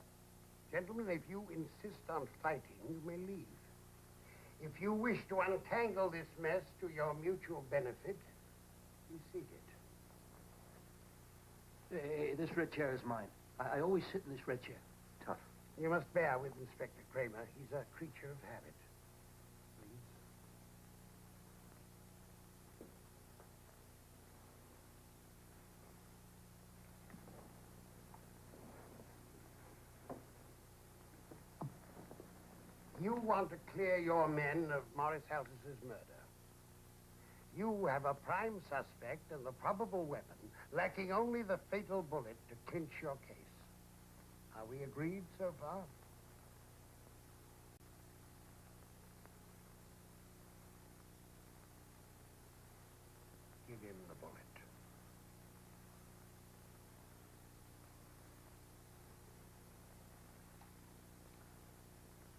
Speaker 2: Gentlemen, if you insist on fighting, you may leave. If you wish to untangle this mess to your mutual benefit, be seated.
Speaker 9: This red chair is mine. I always sit in this red chair.
Speaker 7: Tough.
Speaker 2: You must bear with Inspector Kramer. He's a creature of habit. Please. You want to clear your men of Morris Altus's murder. You have a prime suspect and the probable weapon, lacking only the fatal bullet to clinch your case. Are we agreed so far? Give him the bullet.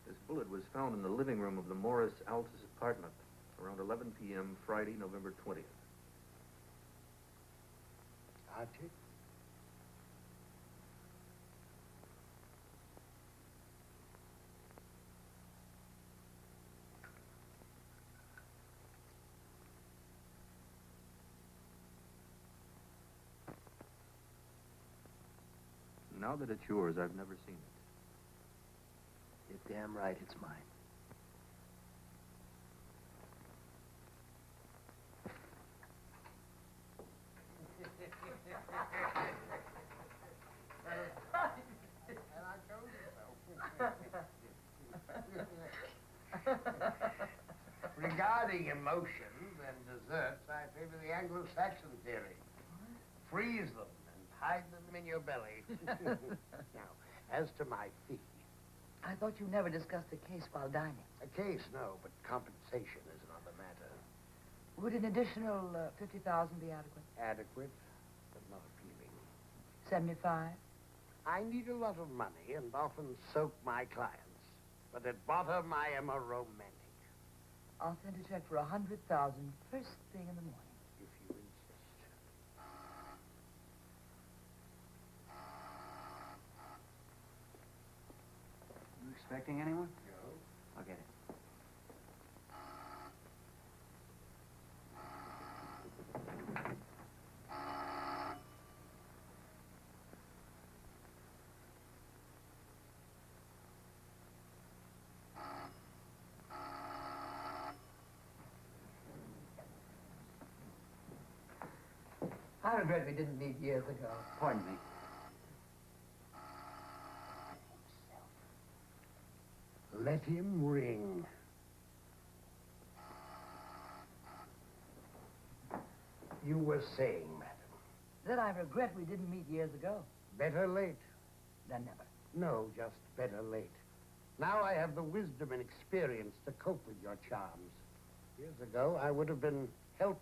Speaker 7: This bullet was found in the living room of the Morris Altus apartment around 11 p.m. Friday, November 20th.
Speaker 2: Archie?
Speaker 7: Now that it's yours, I've never seen it.
Speaker 9: You're damn right it's mine.
Speaker 2: Regarding emotions and desserts, I favor the Anglo-Saxon theory. Freeze them and hide them in your belly. Now, as to my fee.
Speaker 5: I thought you never discussed the case while dining.
Speaker 2: A case, no, but compensation is another matter.
Speaker 5: Would an additional 50,000 be adequate?
Speaker 2: Adequate, but not appealing.
Speaker 5: 75?
Speaker 2: I need a lot of money and often soak my clients.
Speaker 8: But at bottom, I am a romantic.
Speaker 5: I'll send a check for 100,000 first thing in the morning.
Speaker 8: If you insist.
Speaker 3: You expecting anyone?
Speaker 8: No.
Speaker 3: I'll get it.
Speaker 5: I regret we didn't meet years ago.
Speaker 3: Pardon me.
Speaker 8: Let him ring. You were saying, madam.
Speaker 5: That I regret we didn't meet years ago.
Speaker 8: Better late.
Speaker 5: Than never.
Speaker 8: No, just better late. Now I have the wisdom and experience to cope with your charms. Years ago, I would have been helpless.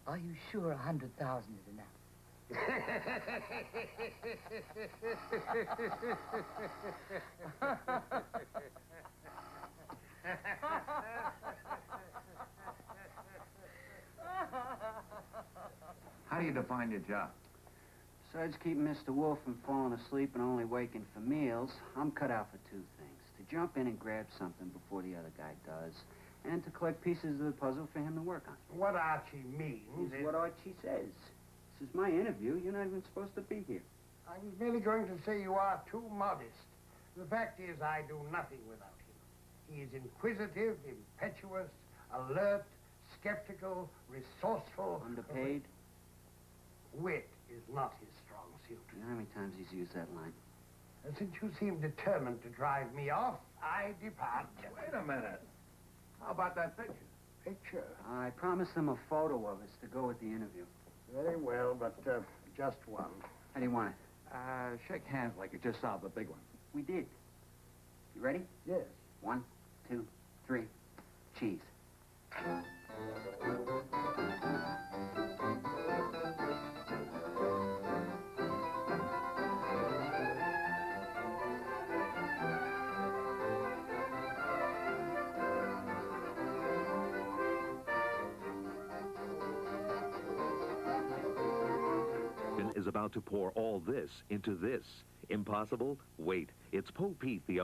Speaker 5: Are you sure 100,000 is enough?
Speaker 29: How do you define your job?
Speaker 3: Besides keeping Mr. Wolf from falling asleep and only waking for meals, I'm cut out for two things. To jump in and grab something before the other guy does, and to collect pieces of the puzzle for him to work on.
Speaker 8: What Archie means
Speaker 3: Is what Archie says. This is my interview. You're not even supposed to be here.
Speaker 8: I was merely going to say you are too modest. The fact is, I do nothing without him. He is inquisitive, impetuous, alert, skeptical, resourceful.
Speaker 3: Underpaid?
Speaker 8: Wit is not his strong suit.
Speaker 3: You know how many times he's used that line?
Speaker 8: Since you seem determined to drive me off, I depart.
Speaker 29: Wait a minute. How about that picture?
Speaker 8: Picture?
Speaker 3: I promised them a photo of us to go with the interview.
Speaker 8: Very well, but just one.
Speaker 3: How do you want it?
Speaker 29: Shake hands like you just solved the big one.
Speaker 3: We did. You ready?
Speaker 8: Yes.
Speaker 3: 1, 2, 3. Cheese.
Speaker 11: Is about to pour all this into this. Impossible? Wait. It's Poe Pete, the